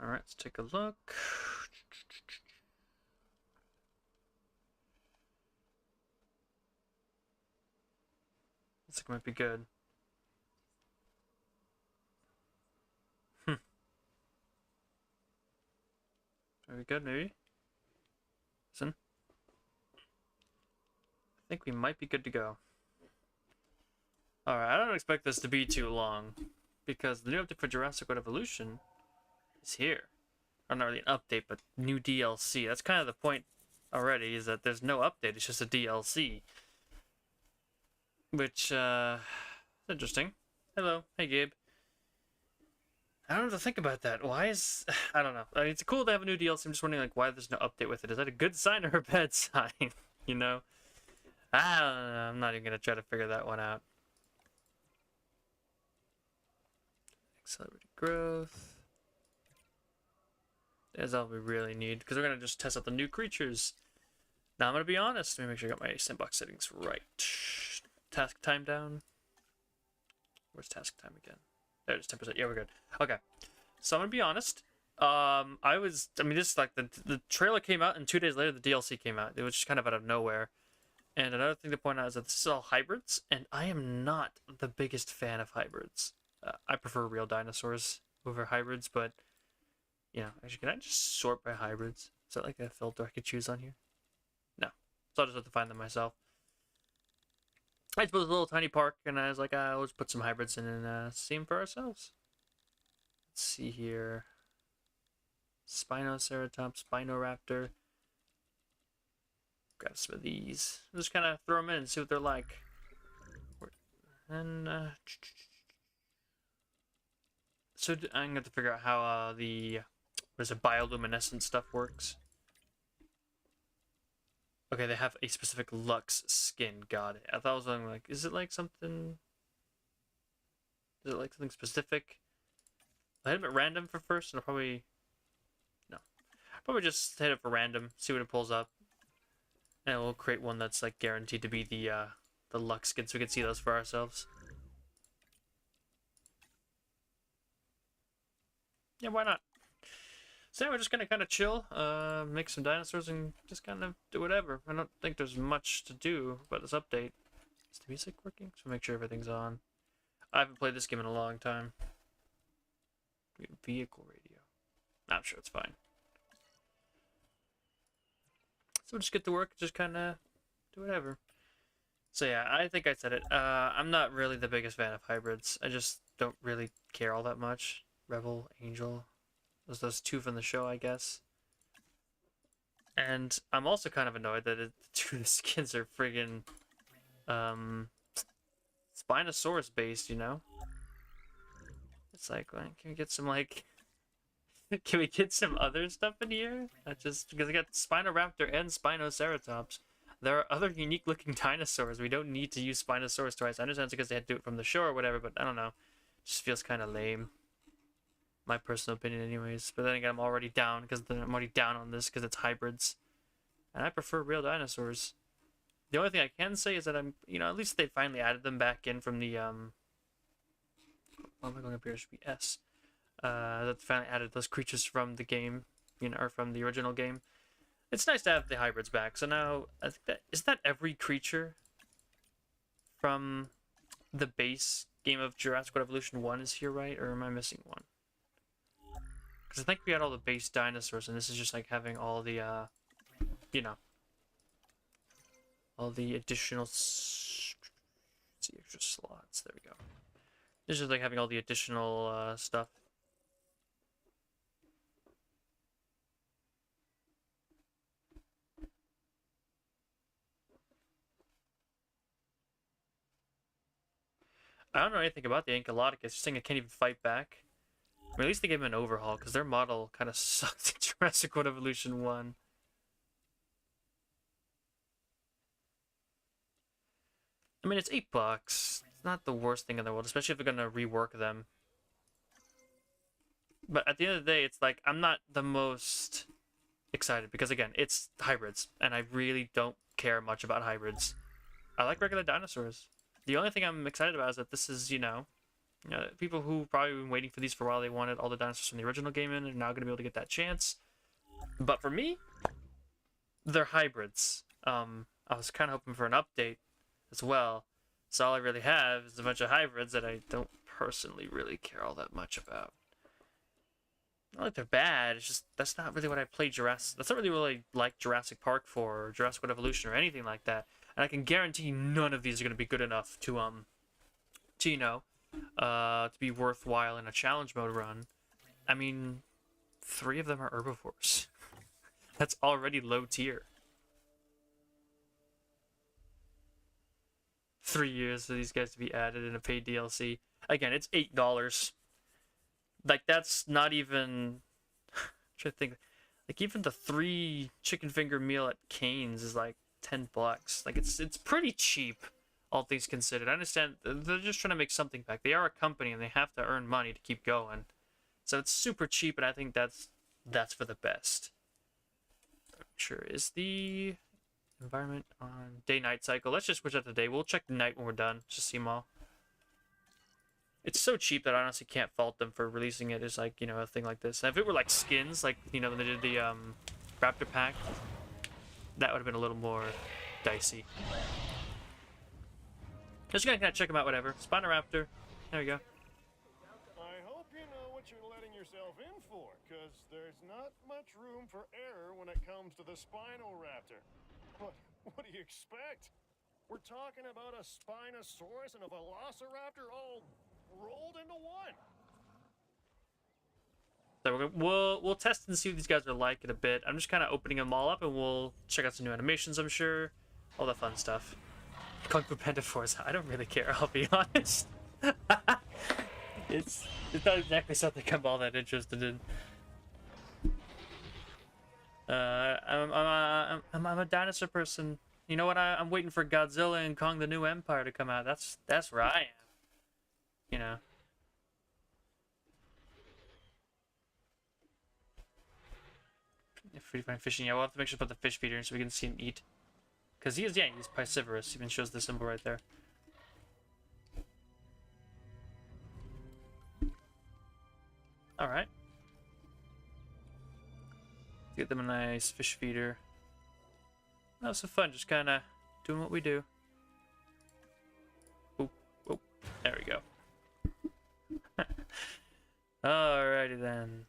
Alright, let's take a look. Looks like it might be good. Are we good, maybe? Listen. I think we might be good to go. Alright, I don't expect this to be too long, because the new update for Jurassic World Evolution is here. Or not really an update, but new DLC. That's kind of the point already, is that there's no update, it's just a DLC. Which, is interesting. Hello. Hey, Gabe. I don't know what to think about that. Why is... I don't know. I mean, it's cool to have a new DLC. I'm just wondering, like, why there's no update with it. Is that a good sign or a bad sign? You know? I don't know. I'm not even going to try to figure that one out. Accelerated growth. That's all we really need. Because we're going to just test out the new creatures. Now, I'm going to be honest. Let me make sure I got my sandbox settings right. Task time down. Where's task time again? There it is, 10%. Yeah, we're good. Okay. So I'm gonna be honest. I mean, this is like the trailer came out, and 2 days later the DLC came out. It was just kind of out of nowhere. And another thing to point out is that this is all hybrids, and I am not the biggest fan of hybrids. I prefer real dinosaurs over hybrids, but you know, actually, can I just sort by hybrids? Is that like a filter I could choose on here? No. So I'll just have to find them myself. I just built a little tiny park, and I was like, I'll just put some hybrids in and see them for ourselves. Let's see here. Spinoceratops, Spinoraptor. Grab some of these. Just kind of throw them in and see what they're like. And, so I'm going to have to figure out how the, what is it, bioluminescent stuff works. Okay, they have a specific Lux skin. Got it. I thought I was wondering, like, is it like something... Is it like something specific? I hit them at random for first, and I'll probably... No. I'll probably just hit it for random, see what it pulls up. And we'll create one that's, like, guaranteed to be the Lux skin, so we can see those for ourselves. Yeah, why not? So yeah, we're just gonna kind of chill, make some dinosaurs, and just kind of do whatever. I don't think there's much to do about this update. Is the music working? So make sure everything's on. I haven't played this game in a long time. Vehicle radio. I'm sure it's fine. So we'll just get to work, just kind of do whatever. So yeah, I think I said it. I'm not really the biggest fan of hybrids. I just don't really care all that much. Rebel, Angel. Those two from the show, I guess. And I'm also kind of annoyed that the two of the skins are friggin' Spinosaurus based, you know? It's like, can we get some, like... Can we get some other stuff in here? Not just... Because I got Spinoraptor and Spinoceratops. There are other unique looking dinosaurs. We don't need to use Spinosaurus twice. I understand it's because they had to do it from the show or whatever, but I don't know. It just feels kind of lame. My personal opinion anyways, but then again, I'm already down on this because it's hybrids, and I prefer real dinosaurs. The only thing I can say is that at least they finally added them back in from the what am I going up here? It should be S. That they finally added those creatures from the game, or from the original game. It's nice to have the hybrids back. So now I think that every creature from the base game of Jurassic World Evolution 1 is here, right? Or am I missing one? Because I think we had all the base dinosaurs, and this is just like having all the, all the additional extra slots. There we go. This is like having all the additional stuff. I don't know anything about the Ankylodocus. You're saying it can't even fight back? Or at least they gave him an overhaul, because their model kind of sucked in Jurassic World Evolution 1. I mean, it's $8. It's not the worst thing in the world, especially if they're going to rework them. But at the end of the day, it's like, I'm not the most excited, because again, it's hybrids, and I really don't care much about hybrids. I like regular dinosaurs. The only thing I'm excited about is that this is, You know, people who probably been waiting for these for a while, they wanted all the dinosaurs from the original game in, and are now going to be able to get that chance. But for me, they're hybrids. I was kind of hoping for an update as well. So all I really have is a bunch of hybrids that I don't personally really care all that much about. Not like they're bad, it's just that's not really what I played Jurassic. That's not really what I like Jurassic Park for, or Jurassic World Evolution, or anything like that. And I can guarantee none of these are going to be good enough to be worthwhile in a challenge mode run. I mean, 3 of them are herbivores. That's already low tier. 3 years for these guys to be added in a paid DLC. Again, it's $8. Like, that's not even... I'm trying to think. Like, even the 3 chicken finger meal at Cane's is like $10. Like, it's pretty cheap, all things considered. I understand they're just trying to make something back. They are a company and they have to earn money to keep going. So it's super cheap, and I think that's for the best. Sure, is the environment on day-night cycle? Let's just switch out the day. We'll check the night when we're done. Just see them all. It's so cheap that I honestly can't fault them for releasing it as, like, you know, a thing like this. And if it were like skins, like, you know, when they did the Raptor pack, that would have been a little more dicey. Just gonna kind of check them out, whatever. Spinoraptor. There we go. I hope you know what you're letting yourself in for, because there's not much room for error when it comes to the Spinoraptor. But what do you expect? We're talking about a Spinosaurus and a Velociraptor all rolled into one. So we'll test and see what these guys are like in a bit. I'm just kind of opening them all up, and we'll check out some new animations, I'm sure. All the fun stuff. Kung Fu Panda Force. I don't really care, I'll be honest. It's not exactly something I'm all that interested in. I'm a dinosaur person. You know what? I'm waiting for Godzilla and Kong the New Empire to come out. That's where I am. You know. Free fine fishing. Yeah, we'll have to make sure to put the fish feeder in so we can see him eat. Because he's piscivorous. Even shows the symbol right there. Alright. Get them a nice fish feeder. That was some fun, just kind of doing what we do. Oop, oop. There we go. Alrighty then.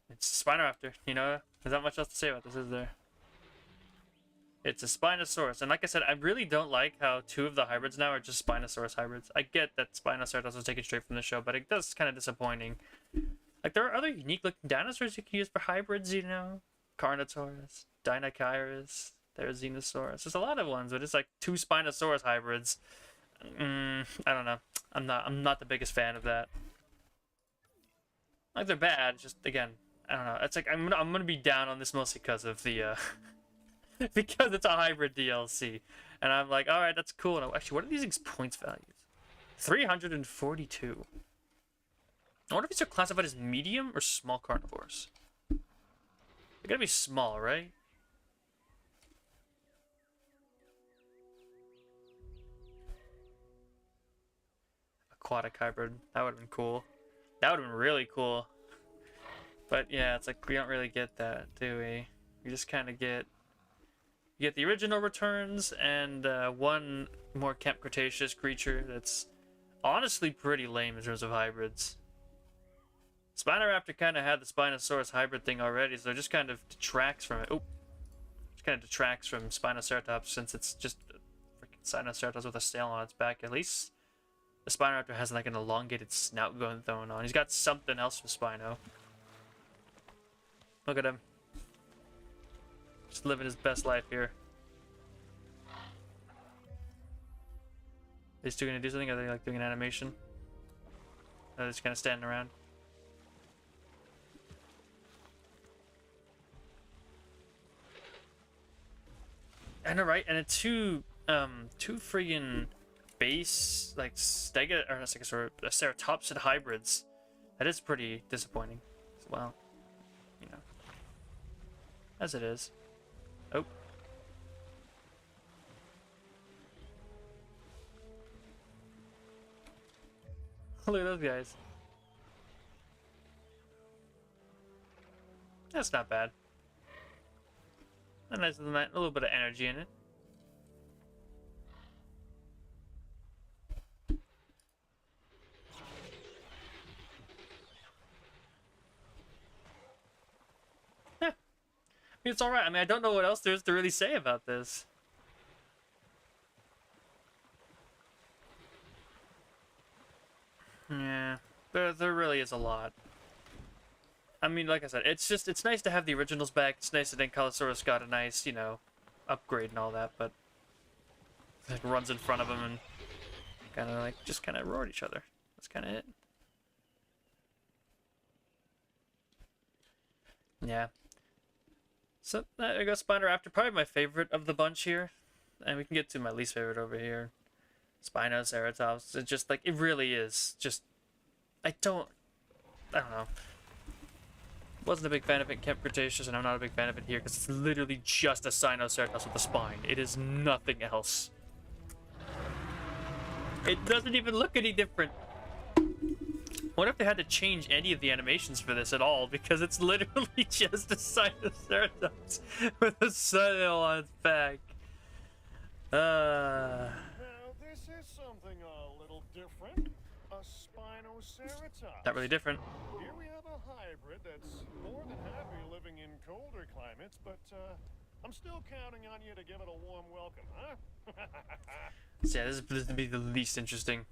It's a Spinoraptor, you know? There's not much else to say about this, is there? It's a Spinosaurus, and like I said, I really don't like how 2 of the hybrids now are just Spinosaurus hybrids. I get that Spinosaurus was taken straight from the show, but it does kind of disappointing. Like, there are other unique-looking dinosaurs you can use for hybrids, you know? Carnotaurus, Deinonychirus, Therizinosaurus. There's a lot of ones, but it's like 2 Spinosaurus hybrids. I don't know. I'm not the biggest fan of that. Like, they're bad, just, again, I don't know. It's like, I'm gonna be down on this mostly because of the, because it's a hybrid DLC. And I'm like, alright, that's cool. And actually, what are these points values? 342. I wonder if these are classified as medium or small carnivores. They're gonna be small, right? Aquatic hybrid. That would have been cool. That would have been really cool. But yeah, it's like we don't really get that, do we? We just kind of get... You get the original returns and 1 more Camp Cretaceous creature that's honestly pretty lame in terms of hybrids. Spinoraptor kind of had the Spinosaurus hybrid thing already, so it just kind of detracts from it. Oh, just kind of detracts from Spinoceratops since it's just a freaking Spinoceratops with a sail on its back. At least the Spinoraptor has like an elongated snout going on. He's got something else with Spino. Look at him. Just living his best life here. Are they still gonna do something? Are they like doing an animation? Or are they just kind of standing around? I know, right? And it's two friggin' base like Stega or not Stegosaurus, Ceratopsid hybrids. That is pretty disappointing as well. You know, as it is. Oh. Look at those guys. That's not bad. A nice little, a little bit of energy in it. Yeah. I mean, it's alright. I mean, I don't know what else there is to really say about this. Yeah. There really is a lot. I mean, like I said, it's nice to have the originals back. It's nice that Ankylosaurus got a nice, you know, upgrade and all that, but it runs in front of him and just kind of roared each other. That's kind of it. Yeah. So there goes Spinoraptor, probably my favorite of the bunch here, and we can get to my least favorite over here. Spinoceratops. It just it really is just. I don't know. Wasn't a big fan of it in Camp Cretaceous, and I'm not a big fan of it here because it's literally just a Sinoceratops with a spine. It is nothing else. It doesn't even look any different. What if they had to change any of the animations for this at all? Because it's literally just a Sinoceratops with a sail on its back. Now, this is something a little different. A Spinoceratops. Not really different. Here we have a hybrid that's more than happy living in colder climates, but I'm still counting on you to give it a warm welcome, huh? So yeah, this would be the least interesting.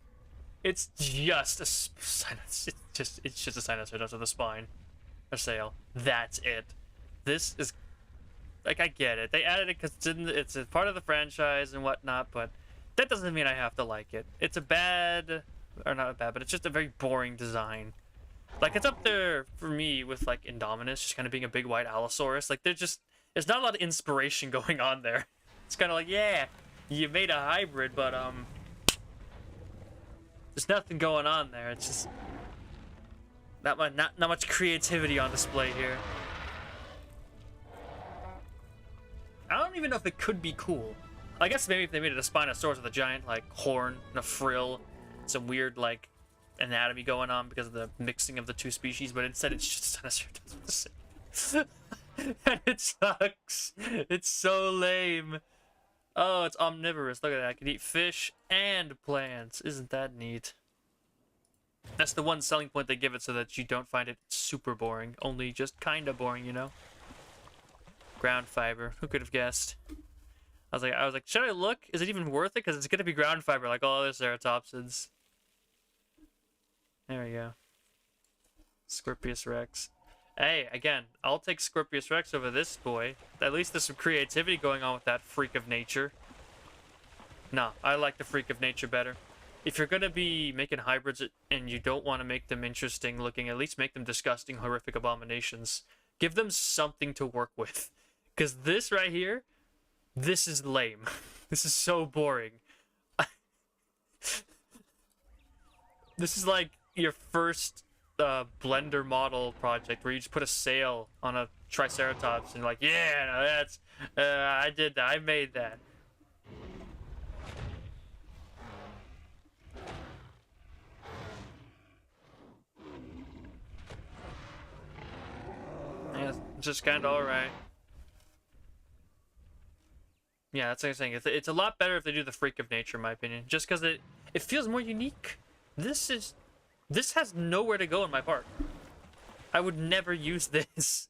It's just a it's just a Sinoceratops with a spine, a sail. That's it. This is I get it. They added it because it's a part of the franchise and whatnot, but that doesn't mean I have to like it. It's a bad, or not bad, but it's just a very boring design. It's up there for me with Indominus, just kind of being a big white Allosaurus. There's not a lot of inspiration going on there. It's kind of yeah, you made a hybrid, but there's nothing going on there. It's just not much creativity on display here. I don't even know if it could be cool. I guess maybe if they made it a Spinosaurus with a giant horn and a frill, some weird anatomy going on because of the mixing of the two species, but instead it's just a Sinoceratops. And it sucks. It's so lame. Oh, it's omnivorous. Look at that. I can eat fish and plants. Isn't that neat? That's the one selling point they give it, so that you don't find it super boring. Only just kind of boring, you know? Ground fiber. Who could have guessed? I was like, should I look? Is it even worth it? Because it's going to be ground fiber like all other ceratopsids. There we go. Scorpius Rex. Hey, again, I'll take Scorpius Rex over this boy. At least there's some creativity going on with that freak of nature. Nah, I like the freak of nature better. If you're going to be making hybrids and you don't want to make them interesting looking, at least make them disgusting, horrific abominations. Give them something to work with. Because this right here, this is lame. This is so boring. This is like your first Blender model project where you just put a sail on a Triceratops and yeah, no, that's I did that. I made that. Yeah, it's just kind of alright. Yeah, that's what I'm saying. It's a lot better if they do the freak of nature, in my opinion. Just because it feels more unique. This has nowhere to go in my park. I would never use this.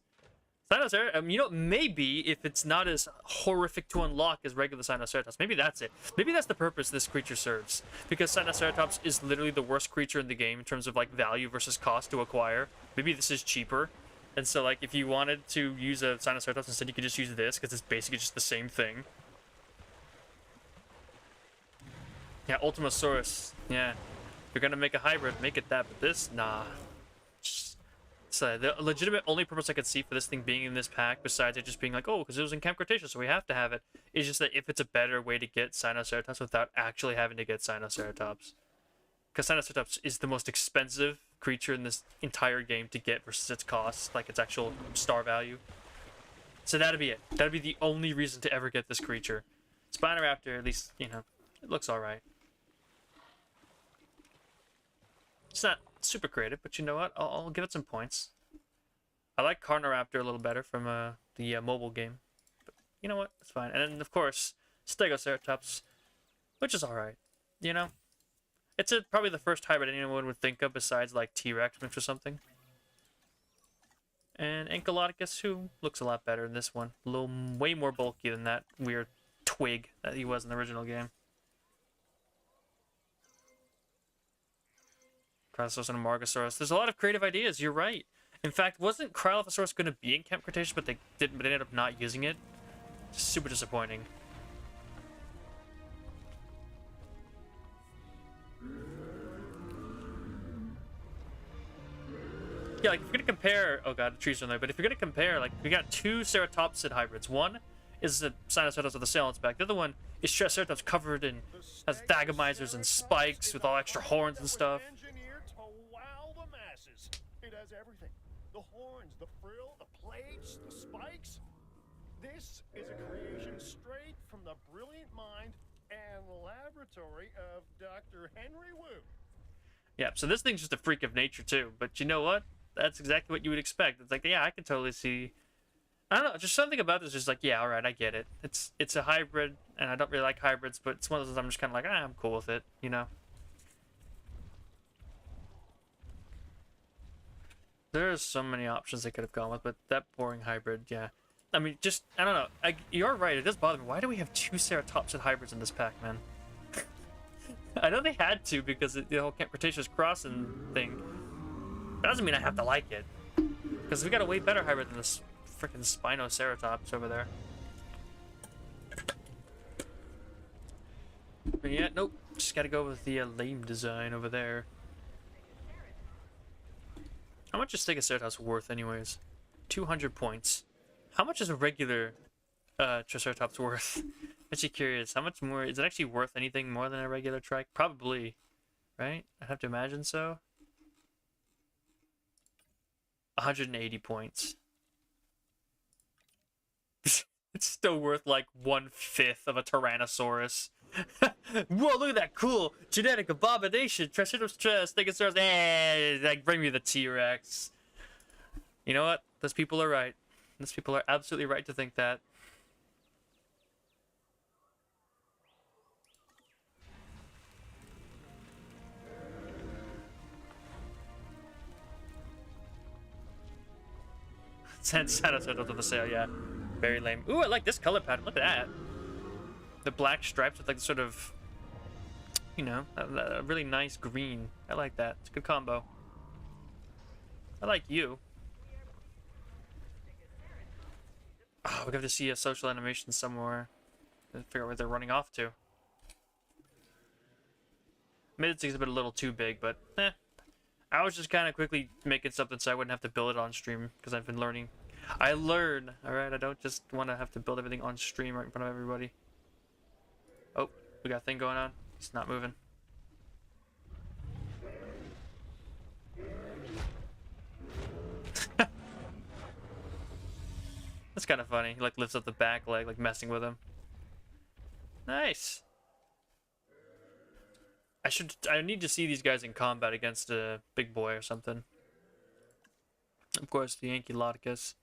Sinoceratops, maybe if it's not as horrific to unlock as regular Sinoceratops, maybe that's it. Maybe that's the purpose this creature serves. Because Sinoceratops is literally the worst creature in the game in terms of value versus cost to acquire. Maybe this is cheaper. And so if you wanted to use a Sinoceratops instead, you could just use this because it's basically just the same thing. Yeah, Ultimosaurus. Yeah. If you're gonna make a hybrid, make it that, but this, nah. So the legitimate only purpose I could see for this thing being in this pack, besides it just being oh, because it was in Camp Cretaceous, so we have to have it, is just that if it's a better way to get Sinoceratops without actually having to get Sinoceratops. Because Sinoceratops is the most expensive creature in this entire game to get versus its cost, its actual star value. So that'd be it. That'd be the only reason to ever get this creature. Spinoraptor, at least, it looks alright. It's not super creative, but you know what? I'll give it some points. I like Carnoraptor a little better from the mobile game. But you know what? It's fine. And then, of course, Stegoceratops, which is alright. You know? It's probably the first hybrid anyone would think of besides, like, T-Rex mixed or something. And Ankylodocus, who looks a lot better in this one. A little, way more bulky than that weird twig that he was in the original game. Cryosaurus and Amargasaurus. There's a lot of creative ideas, you're right. In fact, wasn't Cryolophosaurus going to be in Camp Cretaceous, but they ended up not using it? Super disappointing. Yeah, like, if you're gonna compare... Oh god, the trees are in there. But if you're gonna compare, like, we got two ceratopsid hybrids. One is the Sinoceratops with the sail on its back. The other one is Triceratops covered in... has thagomizers and spikes with all extra horns and stuff. Engineered to wow the masses. It has everything. The horns, the frill, the plates, the spikes. This is a creation straight from the brilliant mind and laboratory of Dr. Henry Wu. Yeah, so this thing's just a freak of nature too. But you know what? That's exactly what you would expect. It's like, yeah, I can totally see... I don't know, just something about this is like, yeah, alright, I get it. It's a hybrid, and I don't really like hybrids, but it's one of those I'm just kind of like, I'm cool with it, you know? There's so many options they could have gone with, but that boring hybrid, yeah. I mean, just, I don't know. You're right, it does bother me. Why do we have two Ceratopsid hybrids in this pack, man? I know they had to because the whole Camp Cretaceous crossing thing. That doesn't mean I have to like it. Because we got a way better hybrid than this freaking Spinoceratops over there. But yeah, nope. Just gotta go with the lame design over there. How much is Stegoceratops worth anyways? 200 points. How much is a regular Triceratops worth? Actually curious. How much more? Is it actually worth anything more than a regular trike? Probably. Right? I'd have to imagine so. 180 points. It's still worth like 1/5 of a Tyrannosaurus. Whoa, look at that cool genetic abomination. Triceratops, Stegosaurus. Hey, like, bring me the T-Rex. You know what? Those people are right. Those people are absolutely right to think that. Send Sinoceratops to the sale, yeah. Very lame. Ooh, I like this color pattern. Look at that. The black stripes with like sort of, you know, a really nice green. I like that. It's a good combo. I like you. Oh, we have to see a social animation somewhere. Figure out where they're running off to. Maybe it's a little too big, but eh. I was just kind of quickly making something so I wouldn't have to build it on stream because I've been learning. I learn, alright? I don't just want to have to build everything on stream right in front of everybody. Oh, we got a thing going on. It's not moving. That's kind of funny. He like lifts up the back leg, like messing with him. Nice. I need to see these guys in combat against a big boy or something. Of course, the Ankylodocus.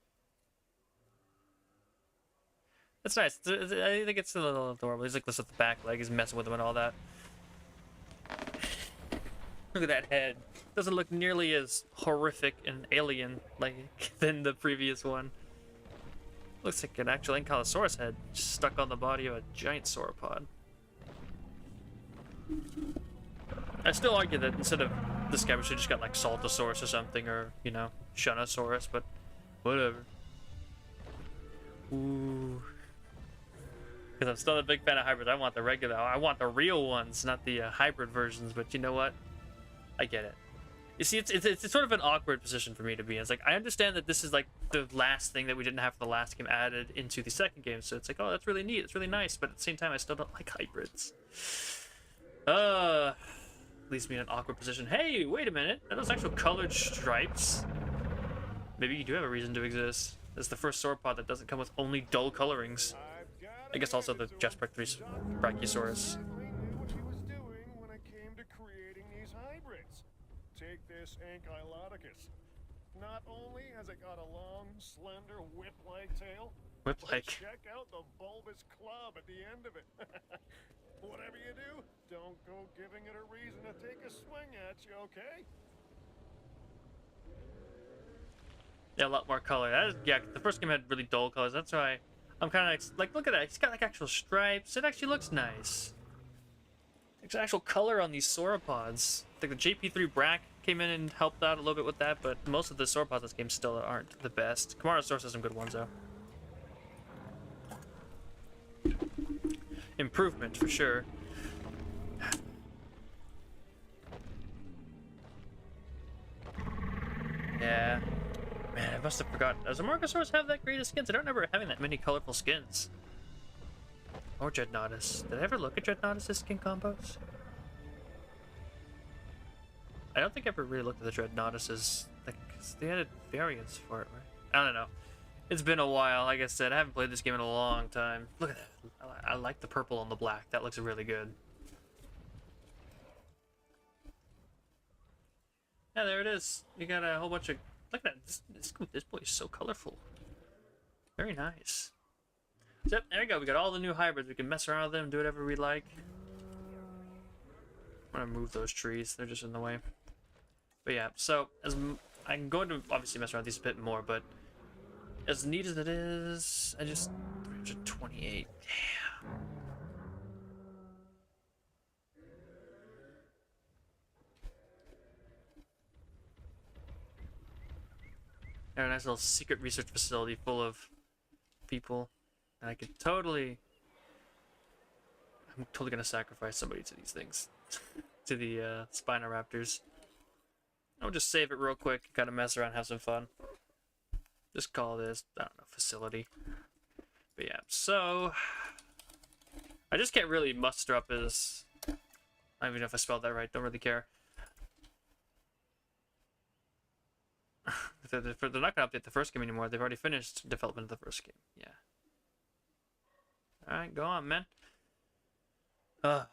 That's nice. I think it's a little adorable. He's like lifts up the back leg. He's messing with him and all that. Look at that head. Doesn't look nearly as horrific and alien like than the previous one. Looks like an actual Ankylosaurus head just stuck on the body of a giant sauropod. I still argue that instead of this guy, we should just got like Saltosaurus or something, or, you know, Shunosaurus, but whatever. Ooh. Because I'm still a big fan of hybrids. I want the regular, I want the real ones, not the hybrid versions, but you know what? I get it. You see, it's sort of an awkward position for me to be in. It's like, I understand that this is like the last thing that we didn't have for the last game added into the second game, so it's like, oh, that's really neat, it's really nice, but at the same time, I still don't like hybrids. Leaves me in an awkward position. Hey, wait a minute. Are those actual colored stripes? Maybe you do have a reason to exist. This is the first sauropod that doesn't come with only dull colorings. I guess also the Jurassic 3 Brachiosaurus. take this Ankylodicus. Not only has it got a long, slender, whip-like tail, but Whip-like. check out the bulbous club at the end of it. Whatever you do, don't go giving it a reason to take a swing at you, okay? Yeah, a lot more color. That is, yeah, the first game had really dull colors. That's why I'm kind of like, look at that. It's got like actual stripes. It actually looks nice. There's actual color on these sauropods. I think the JP3 Brack came in and helped out a little bit with that, but most of the sauropods in this game still aren't the best. Kamarasaurus has some good ones though. Improvement for sure. Yeah. Man, I must have forgotten. Does Amargasaurus have that great of skins? I don't remember having that many colorful skins. Or Dreadnoughtus. Did I ever look at Dreadnoughtus' skin combos? I don't think I ever really looked at the Dreadnoughtus', like, 'cause they had variants for it, right? I don't know. It's been a while. Like I said, I haven't played this game in a long time. Look at that. I like the purple on the black. That looks really good. Yeah, there it is. You got a whole bunch of... Look at that. This boy is so colorful. Very nice. So, yep, there we go. We got all the new hybrids. We can mess around with them, do whatever we like. I'm gonna move those trees. They're just in the way. But yeah, so as I'm going to obviously mess around with these a bit more, but as neat as it is, I just 328. Damn. Got a nice little secret research facility full of people, and I could totally. I'm totally gonna sacrifice somebody to these things, to the Spinoraptors. I'll just save it real quick, kind of mess around, have some fun. Just call this, I don't know, facility. But yeah, so I just can't really muster up as, I don't even know if I spelled that right, don't really care. They're not gonna update the first game anymore. They've already finished development of the first game. Yeah. Alright, go on, man. What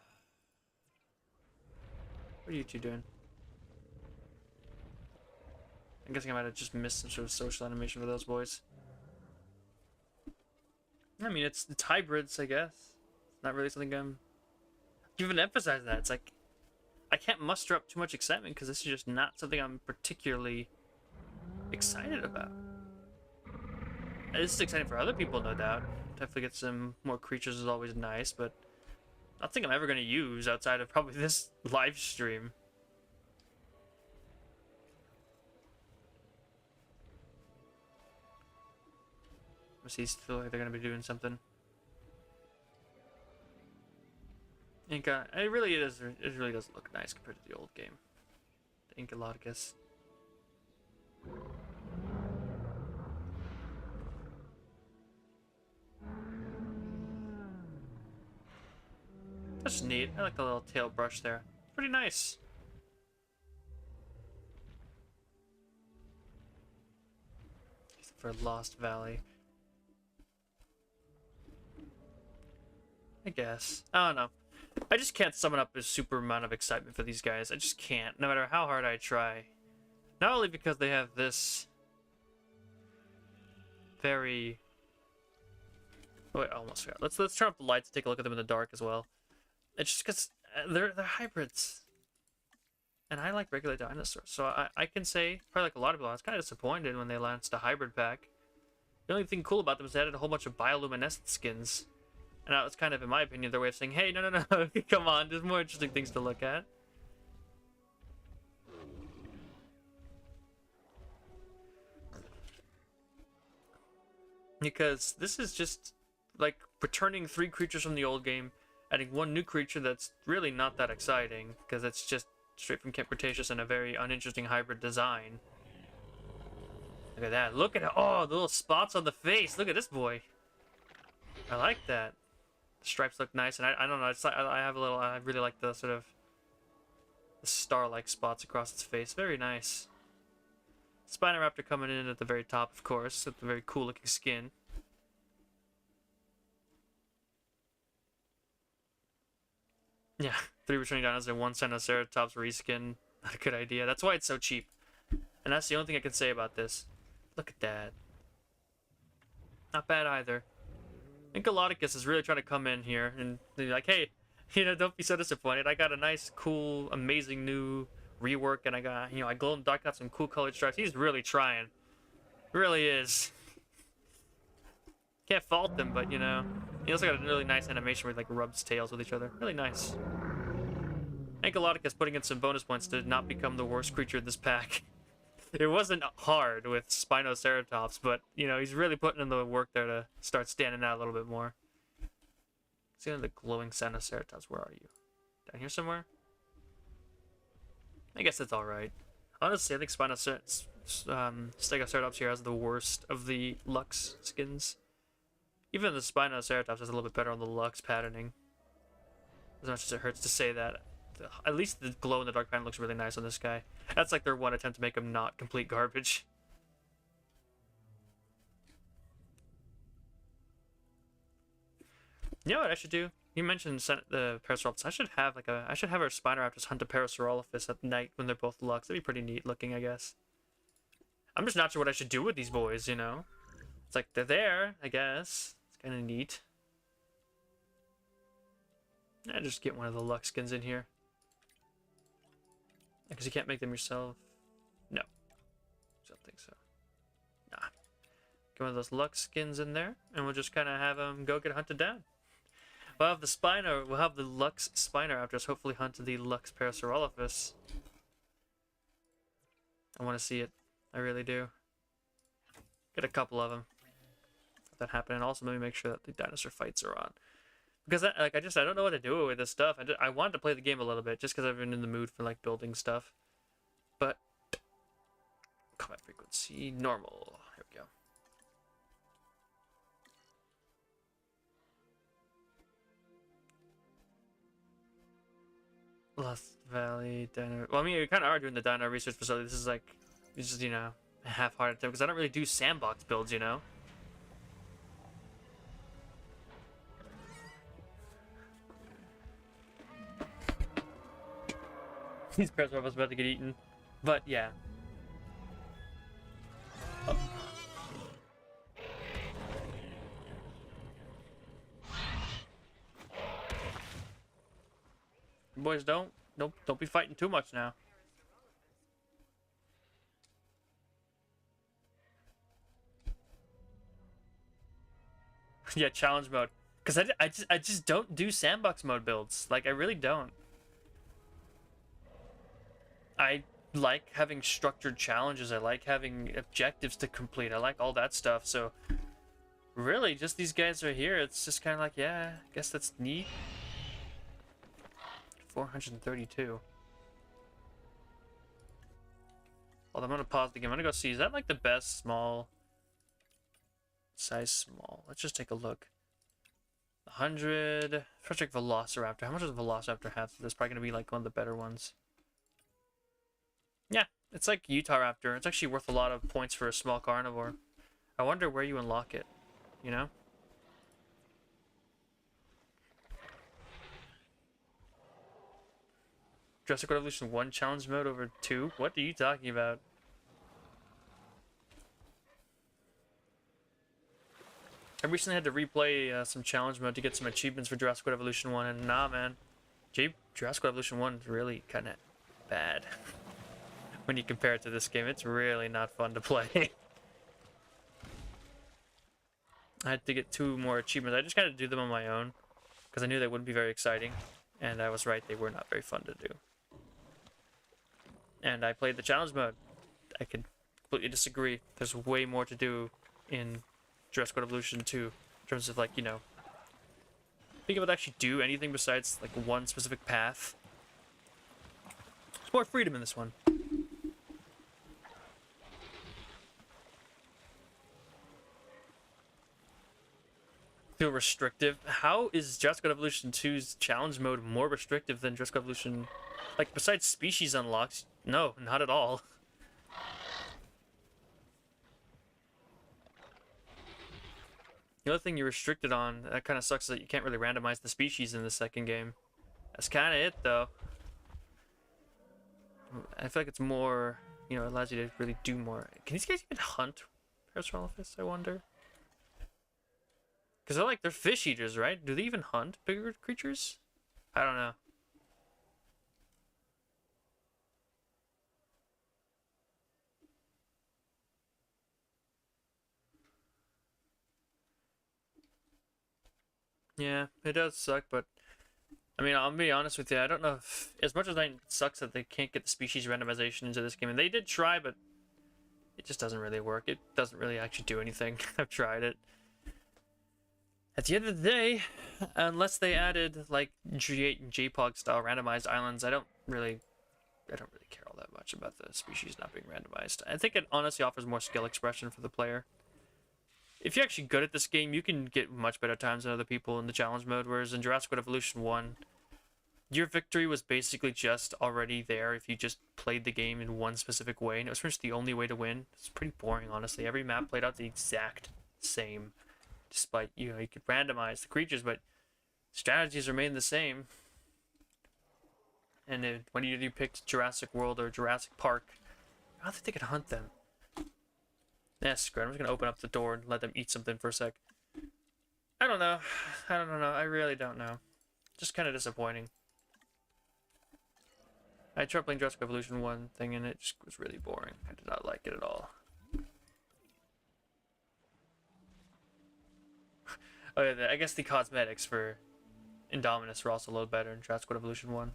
are you two doing? I'm guessing I might have just missed some sort of social animation for those boys. I mean, it's hybrids, I guess. It's not really something I'm... You even emphasize that. It's like, I can't muster up too much excitement because this is just not something I'm particularly excited about. This is exciting for other people, no doubt. Definitely get some more creatures is always nice, but nothing I'm ever going to use outside of probably this live stream. These feel like they're going to be doing something. Inca, it really is. It really does look nice compared to the old game. The Ankylodicus. That's neat. I like the little tail brush there. It's pretty nice. For Lost Valley. I guess. I don't know. I just can't summon up a super amount of excitement for these guys. I just can't, no matter how hard I try. Not only because they have this very... Oh, wait, I almost forgot. Let's turn off the lights and take a look at them in the dark as well. It's just because they're hybrids. And I like regular dinosaurs. So I can say, probably like a lot of people, I was kind of disappointed when they launched a hybrid pack. The only thing cool about them is they added a whole bunch of bioluminescent skins. And that was kind of, in my opinion, their way of saying, hey, no, come on, there's more interesting things to look at. Because this is just, like, returning 3 creatures from the old game, adding 1 new creature that's really not that exciting, because it's just straight from Camp Cretaceous and a very uninteresting hybrid design. Look at that. Look at it. Oh, the little spots on the face. Look at this boy. I like that. The stripes look nice, and I don't know. It's like, I have a little. I really like the sort of the star-like spots across its face. Very nice. Spinoraptor coming in at the very top, of course, with the very cool-looking skin. Yeah, 3 returning dinosaurs and 1 Sinoceratops reskin. Not a good idea. That's why it's so cheap. And that's the only thing I can say about this. Look at that. Not bad either. I think Galacticus is really trying to come in here and be like, hey, don't be so disappointed. I got a nice, cool, amazing new rework, and I got, I glow in the dark, got some cool colored stripes. He's really trying. Really is. Can't fault him, but, he also got a really nice animation where he, like, rubs tails with each other. Really nice. I think Galacticus putting in some bonus points to not become the worst creature in this pack. It wasn't hard with Spinoceratops, but, he's really putting in the work there to start standing out a little bit more. See the glowing Spinoceratops. Where are you? Down here somewhere? I guess that's alright. Honestly, I think Stegoceratops here has the worst of the Lux skins. Even the Spinoceratops is a little bit better on the Lux patterning. As much as it hurts to say that. At least the glow in the dark pattern looks really nice on this guy. That's like their one attempt to make him not complete garbage. You know what I should do? You mentioned the Parasaurolophus. I should have our Spinoraptors hunt a Parasaurolophus at night when they're both Lux. That'd be pretty neat looking, I guess. I'm just not sure what I should do with these boys, It's like they're there, I guess. It's kind of neat. I just get one of the Lux skins in here. Because you can't make them yourself. No. I don't think so. Nah. Get one of those Lux skins in there, and we'll just kind of have them go get hunted down. We'll have the Lux Spinoraptors hopefully hunt the Lux Parasaurolophus. I want to see it. I really do. Get a couple of them. Let that happen, and also maybe make sure that the dinosaur fights are on. Because I don't know what to do with this stuff. I wanted to play the game a little bit just because I've been in the mood for like building stuff. But combat frequency normal. Here we go. Lost Valley Dino. Well, I mean, we kind of are doing the Dino Research Facility. This is like, it's just a half-hearted attempt because I don't really do sandbox builds, These Parasaurolophus about to get eaten. But, yeah. Oh. Boys, don't be fighting too much now. Yeah, challenge mode. Because I just don't do sandbox mode builds. Like, I really don't. I like having structured challenges. I like having objectives to complete. I like all that stuff. So, really, just these guys are here. It's just kind of like, yeah, I guess that's neat. 432. Well, I'm going to pause the game. I'm going to go see. Is that like the best small? Size small. Let's just take a look. 100. First, check Velociraptor. How much does Velociraptor have? That's probably going to be like one of the better ones. Yeah, it's like Utah Raptor. It's actually worth a lot of points for a small carnivore. I wonder where you unlock it, Jurassic Evolution 1 challenge mode over 2? What are you talking about? I recently had to replay some challenge mode to get some achievements for Jurassic Evolution 1, and nah, man. Jurassic Evolution 1 is really kind of bad. When you compare it to this game, it's really not fun to play. I had to get 2 more achievements. I just kind of do them on my own because I knew they wouldn't be very exciting, and I was right, they were not very fun to do. And I played the challenge mode. I could completely disagree. There's way more to do in Jurassic Evolution 2 in terms of, like, being able to actually do anything besides like one specific path. There's more freedom in this one. Feel restrictive. How is Jurassic Evolution 2's challenge mode more restrictive than Jurassic Evolution? Like, besides species unlocks, no, not at all. The other thing you're restricted on, that kind of sucks, is that you can't really randomize the species in the second game. That's kind of it, though. I feel like it's more, you know, it allows you to really do more. Can these guys even hunt Parasaurolophus, I wonder? Because they're fish eaters, right? Do they even hunt bigger creatures? I don't know. Yeah, it does suck, but I mean, I'll be honest with you. I don't know if, as much as it sucks that they can't get the species randomization into this game, and they did try, but it just doesn't really work. It doesn't really actually do anything. I've tried it. At the end of the day, unless they added like G8 and JPOG style randomized islands, I don't really care all that much about the species not being randomized. I think it honestly offers more skill expression for the player. If you're actually good at this game, you can get much better times than other people in the challenge mode, whereas in Jurassic World Evolution 1, your victory was basically just already there if you just played the game in one specific way, and it was pretty much the only way to win. It's pretty boring, honestly. Every map played out the exact same, despite, you know, you could randomize the creatures, but strategies remain the same. And when you picked Jurassic World or Jurassic Park, I don't think they could hunt them. Yeah, screw it. I'm just gonna open up the door and let them eat something for a sec. I don't know. I don't know. I really don't know. Just kind of disappointing. I tried playing Jurassic Evolution 1 thing and it just was really boring. I did not like it at all. Oh yeah, I guess the cosmetics for Indominus were also a little better in Jurassic World Evolution 1.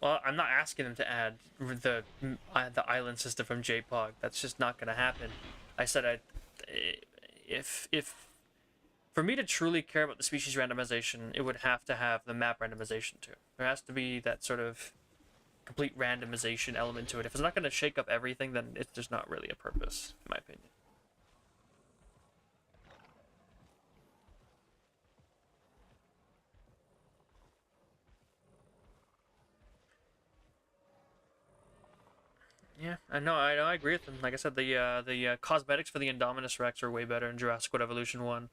Well, I'm not asking them to add the island system from JPOG. That's just not gonna happen. I said if for me to truly care about the species randomization, it would have to have the map randomization too. There has to be that sort of complete randomization element to it. If it's not gonna shake up everything, then it's just not really a purpose, in my opinion. Yeah, I agree with them. Like I said, the cosmetics for the Indominus Rex are way better in Jurassic World Evolution 1.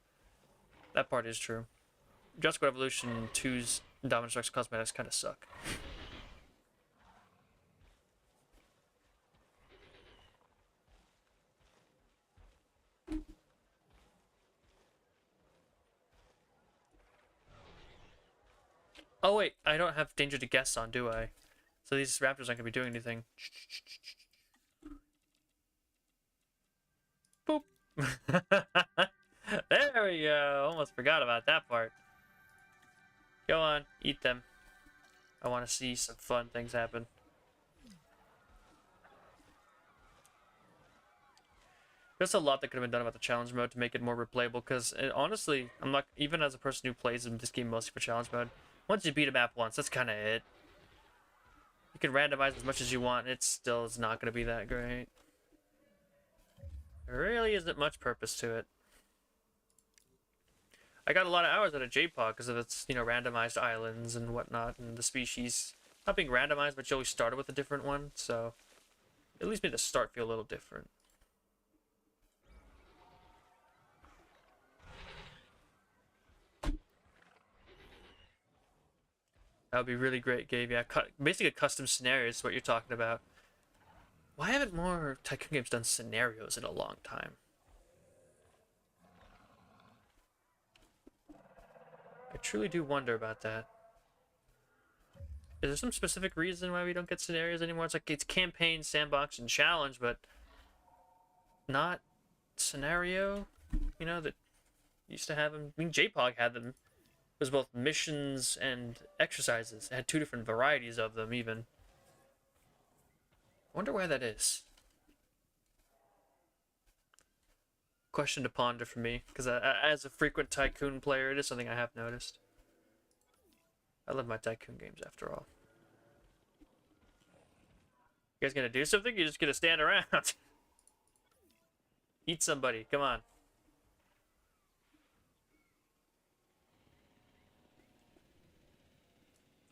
That part is true. Jurassic World Evolution 2's Indominus Rex cosmetics kind of suck. Oh wait, I don't have Danger to Guess on, do I? So these raptors aren't gonna be doing anything. Boop. There we go. Almost forgot about that part. Go on, eat them. I want to see some fun things happen. There's a lot that could have been done about the challenge mode to make it more replayable, because honestly, I'm not, even as a person who plays in this game mostly for challenge mode, once you beat a map once, that's kind of it. You can randomize as much as you want, it still is not going to be that great. There really isn't much purpose to it. I got a lot of hours out of JPOG because of its, you know, randomized islands and whatnot, and the species not being randomized, but you always started with a different one, so it at least made the start feel a little different. That would be really great, Gabe. Yeah, basically a custom scenario is what you're talking about. Why haven't more Tycoon games done scenarios in a long time? I truly do wonder about that. Is there some specific reason why we don't get scenarios anymore? It's like it's campaign, sandbox, and challenge, but not scenario. You know, that used to have them. I mean, JPOG had them. It was both missions and exercises. It had two different varieties of them, even. I wonder why that is. Question to ponder for me, because as a frequent Tycoon player, it is something I have noticed. I love my Tycoon games, after all. You guys gonna do something? You're just gonna stand around. Eat somebody, come on.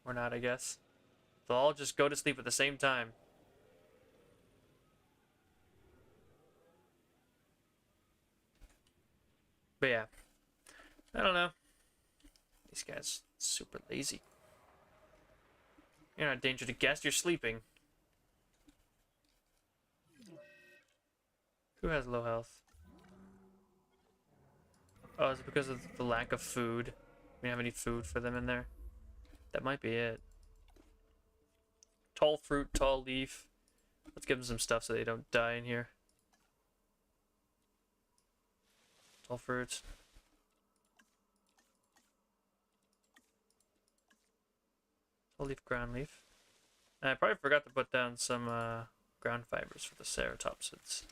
Or not, I guess. They'll all just go to sleep at the same time. But yeah, I don't know. These guys super lazy. You're not a danger to guests, you're sleeping. Who has low health? Oh, is it because of the lack of food? We don't have any food for them in there. That might be it. Tall fruit, tall leaf. Let's give them some stuff so they don't die in here. Tall fruits. Tall leaf, ground leaf. And I probably forgot to put down some ground fibers for the ceratopsids.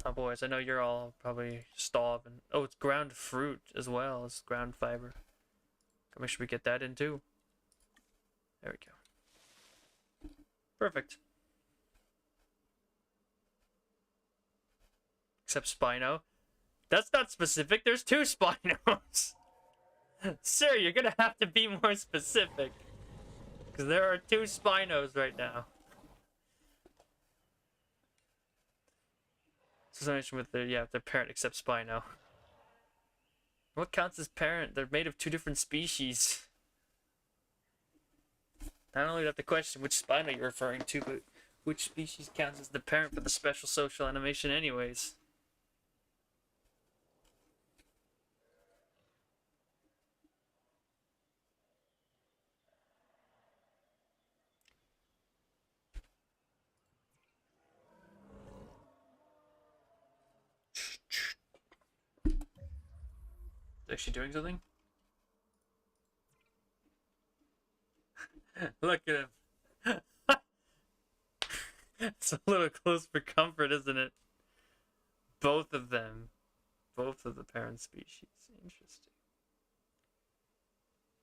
Oh boys, I know you're all probably starving. Oh, it's ground fruit as well as ground fiber. Gotta make sure we get that in too. There we go. Perfect. Except Spino. That's not specific, there's 2 Spinos! Sir, you're gonna have to be more specific. Because there are 2 Spinos right now. Association with their parent except Spino. What counts as parent? They're made of 2 different species. Not only do I have to question which Spino you're referring to, but which species counts as the parent for the special social animation anyways. Is she doing something? Look at him. It's a little close for comfort, isn't it? Both of them. Both of the parent species. Interesting.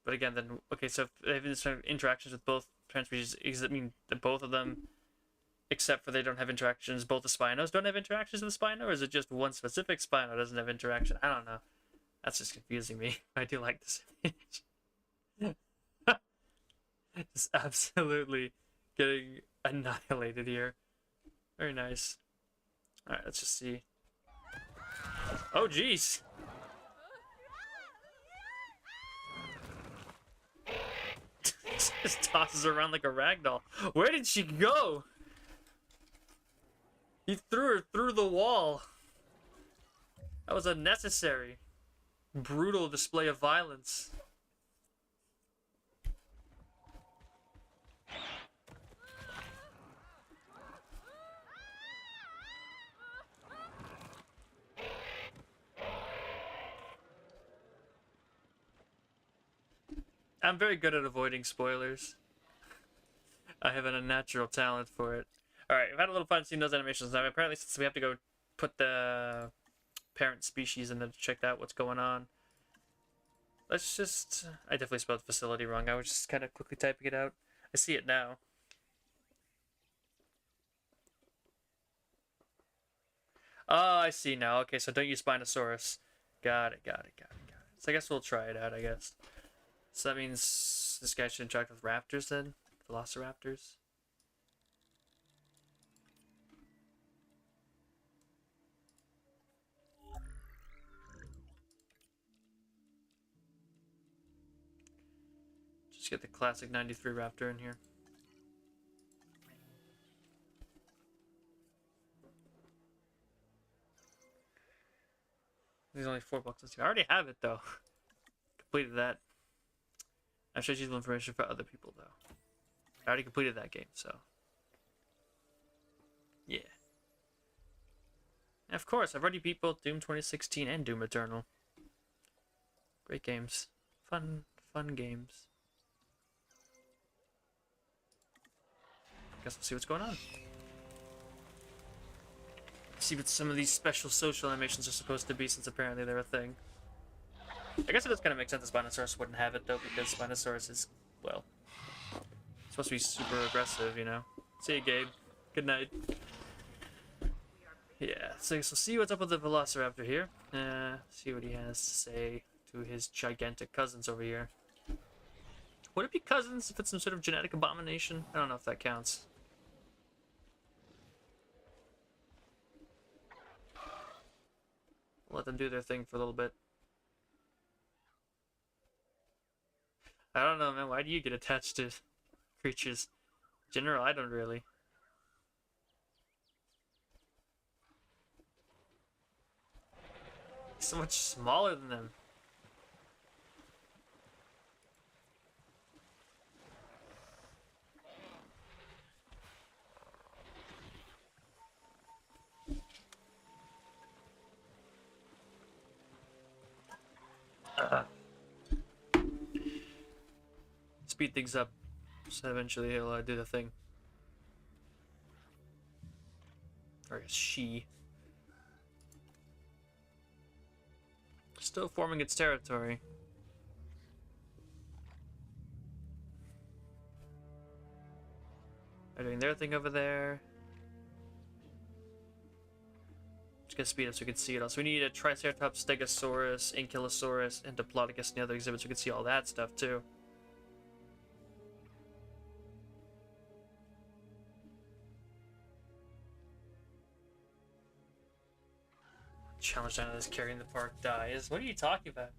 But again, then, okay, so if they have interactions with both parent species, does it mean that both of them, except for they don't have interactions, both the Spinos don't have interactions with the Spino, or is it just one specific Spino doesn't have interaction? I don't know. That's just confusing me. I do like this image. Just absolutely getting annihilated here. Very nice. Alright, let's just see. Oh, jeez! Just tosses her around like a ragdoll. Where did she go? He threw her through the wall. That was unnecessary. Brutal display of violence. I'm very good at avoiding spoilers. I have an unnatural talent for it. Alright, we've had a little fun seeing those animations. Now, apparently, since we have to go put the parent species in there to check out what's going on. Let's just... I definitely spelled facility wrong. I was just kind of quickly typing it out. I see it now. Oh, I see now. Okay, so don't use Spinosaurus. Got it. So I guess we'll try it out, I guess. So that means this guy should interact with raptors then? Velociraptors? Just get the classic 93 raptor in here. There's only 4 boxes here. I already have it though. Completed that. I should use information for other people though. I already completed that game, so. Yeah. And of course, I've already beat both Doom 2016 and Doom Eternal. Great games. Fun games. Guess we'll see what's going on. See what some of these special social animations are supposed to be, since apparently they're a thing. I guess it does kind of make sense that Spinosaurus wouldn't have it though, because Spinosaurus is, well, supposed to be super aggressive, you know. See you, Gabe. Good night. Yeah, so we'll see what's up with the Velociraptor here. See what he has to say to his gigantic cousins over here. Would it be cousins if it's some sort of genetic abomination? I don't know if that counts. Let them do their thing for a little bit. I don't know, man. Why do you get attached to creatures? In general, I don't really. He's so much smaller than them. Speed things up, so eventually he'll do the thing. Or is she? Still forming its territory. They're doing their thing over there. Just gonna speed up so we can see it all. So we need a Triceratops, Stegosaurus, Ankylosaurus, and Diplodocus and the other exhibits so we can see all that stuff too. Challenge down to this carrying the park dies. What are you talking about?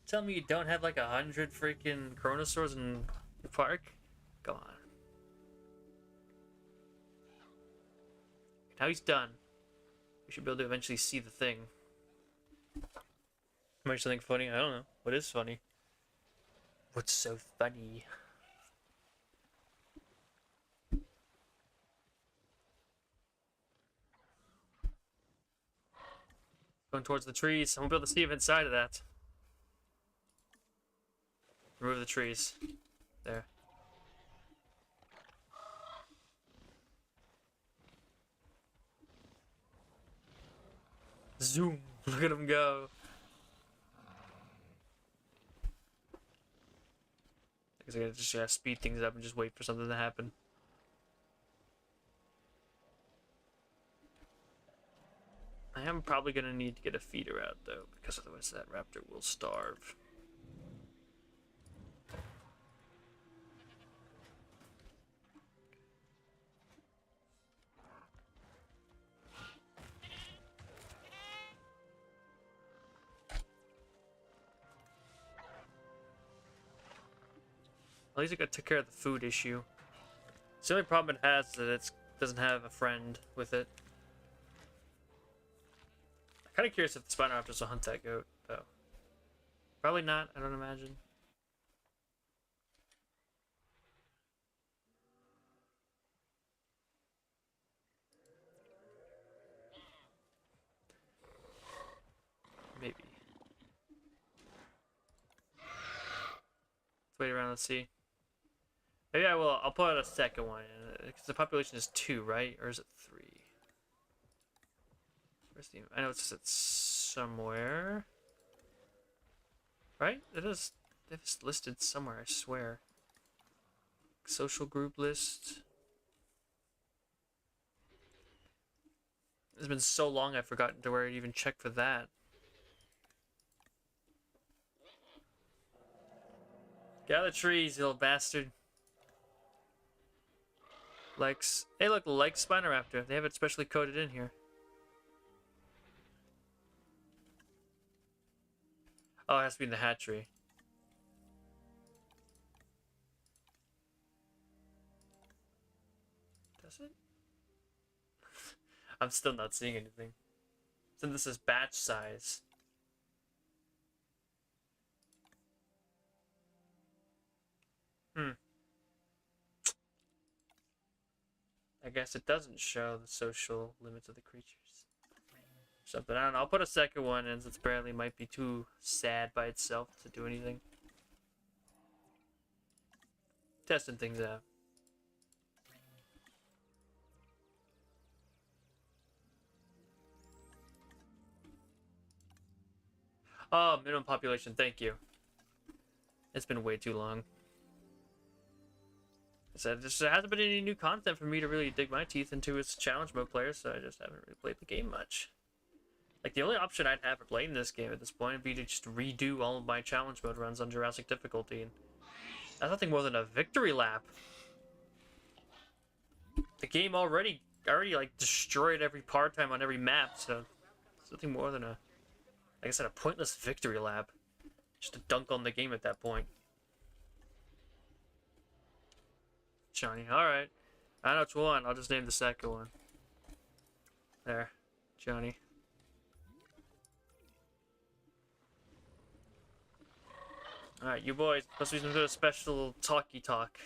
Tell me you don't have like 100 freaking Chronosaurs in the park? Go on. Now he's done. We should be able to eventually see the thing. Might something funny? I don't know. What is funny? What's so funny? Going towards the trees. I won't be able to see him inside of that. Remove the trees. There. Zoom. Look at him go. I guess I gotta just speed things up and just wait for something to happen. I am probably gonna need to get a feeder out though, because otherwise that raptor will starve. At least I got took care of the food issue. The only problem it has is that it doesn't have a friend with it. I'm kind of curious if the Spinoraptors will hunt that goat, though. Probably not, I don't imagine. Maybe. Let's wait around, let's see. Maybe I will. I'll put out a second one because the population is 2, right? Or is it 3? Where's the? I know it's somewhere, right? It is. It's listed somewhere. I swear. Social group list. It's been so long I've forgotten to where I'd even check for that. Get out of the trees, you little bastard. Lex. Hey, look, Lex Spinoraptor. They have it specially coded in here. Oh, it has to be in the hatchery. Does it? I'm still not seeing anything. So this is batch size. I guess it doesn't show the social limits of the creatures. Something, I don't know. I'll put a second one in since apparently it might be too sad by itself to do anything. Testing things out. Oh, minimum population, thank you. It's been way too long. I said, there hasn't been any new content for me to really dig my teeth into as challenge mode player, so I just haven't really played the game much. Like, the only option I'd have for playing this game at this point would be to just redo all of my challenge mode runs on Jurassic difficulty, and that's nothing more than a victory lap. The game already like destroyed every part time on every map, so it's nothing more than a, like I said, a pointless victory lap. Just to dunk on the game at that point. Johnny. Alright. I know which one. I'll just name the second one. There. Johnny. Alright, you boys. Supposed to be some sort of special talky talk.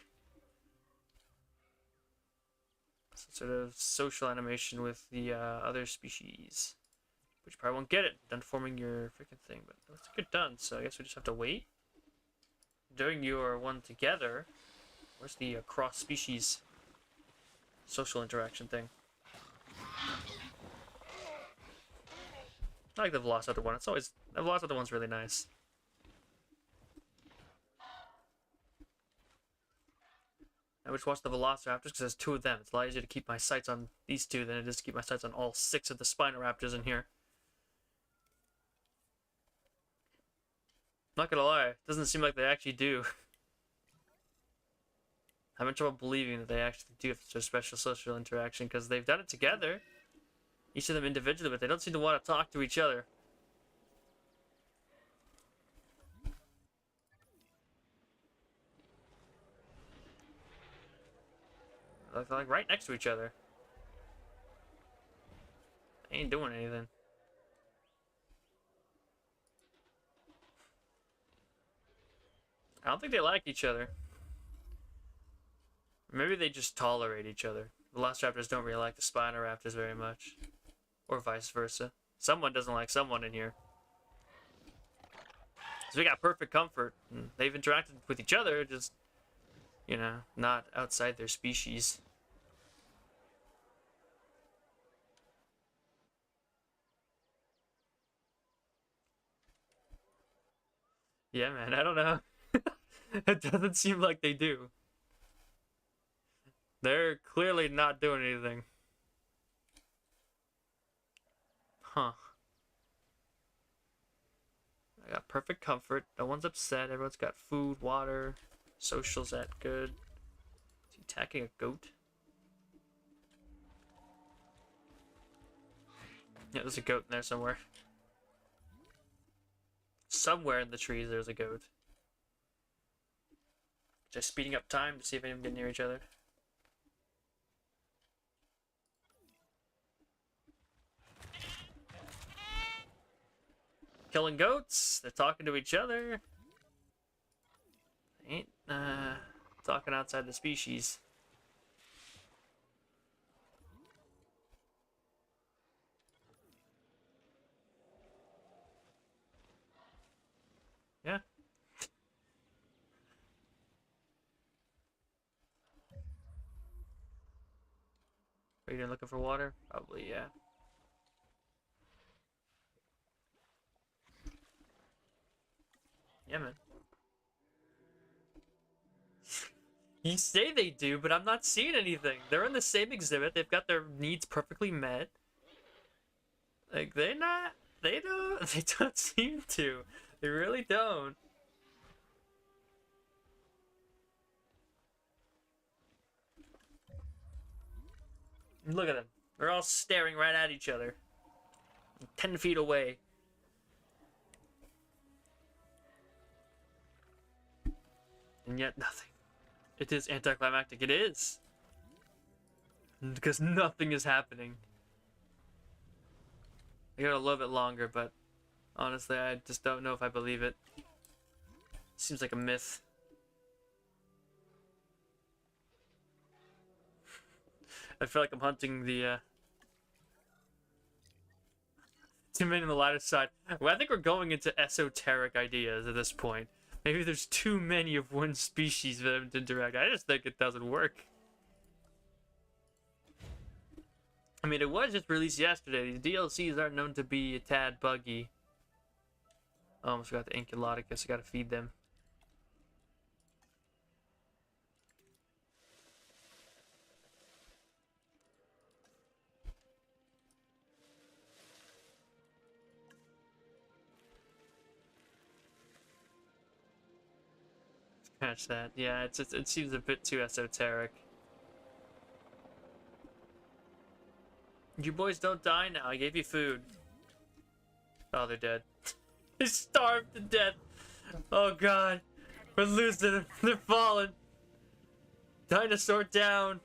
Some sort of social animation with the other species. But you probably won't get it done forming your freaking thing, but it looks like you're done, so I guess we just have to wait. Doing your one together. Where's the cross-species social interaction thing? I like the Velociraptor one. It's always the Velociraptor one's really nice. I would watch the Velociraptors because there's two of them. It's a lot easier to keep my sights on these two than it is to keep my sights on all 6 of the Spinoraptors in here. Not gonna lie, it doesn't seem like they actually do. I'm having trouble believing that they actually do have such a special social interaction because they've done it together. Each of them individually, but they don't seem to want to talk to each other. They're like right next to each other. They ain't doing anything. I don't think they like each other. Maybe they just tolerate each other. Velociraptors don't really like the Spinoraptors very much. Or vice versa. Someone doesn't like someone in here. So we got perfect comfort. And they've interacted with each other, just, you know, not outside their species. Yeah, man, I don't know. It doesn't seem like they do. They're clearly not doing anything. Huh. I got perfect comfort. No one's upset. Everyone's got food, water. Social's at good. Is he attacking a goat? Yeah, there's a goat in there somewhere. Somewhere in the trees there's a goat. Just speeding up time to see if anyone can get near each other. Killing goats. They're talking to each other. They ain't talking outside the species. Yeah. Are you done looking for water? Probably, yeah. Yeah, man. You say they do, but I'm not seeing anything. They're in the same exhibit. They've got their needs perfectly met. Like, they don't seem to. They really don't. Look at them. They're all staring right at each other. 10 feet away. And yet nothing. It is anticlimactic. It is. Because nothing is happening. I got a little bit longer, but honestly, I just don't know if I believe it. Seems like a myth. I feel like I'm hunting the too many on the lighter side. Well, I think we're going into esoteric ideas at this point. Maybe there's too many of one species for them to interact. I just think it doesn't work. I mean, it was just released yesterday. These DLCs are known to be a tad buggy. I almost forgot the Ankyloticus. I gotta feed them. Catch that. Yeah, it seems a bit too esoteric. You boys don't die now. I gave you food. Oh, they're dead. They starved to death. Oh god. We're losing them. They're falling. Dinosaur down.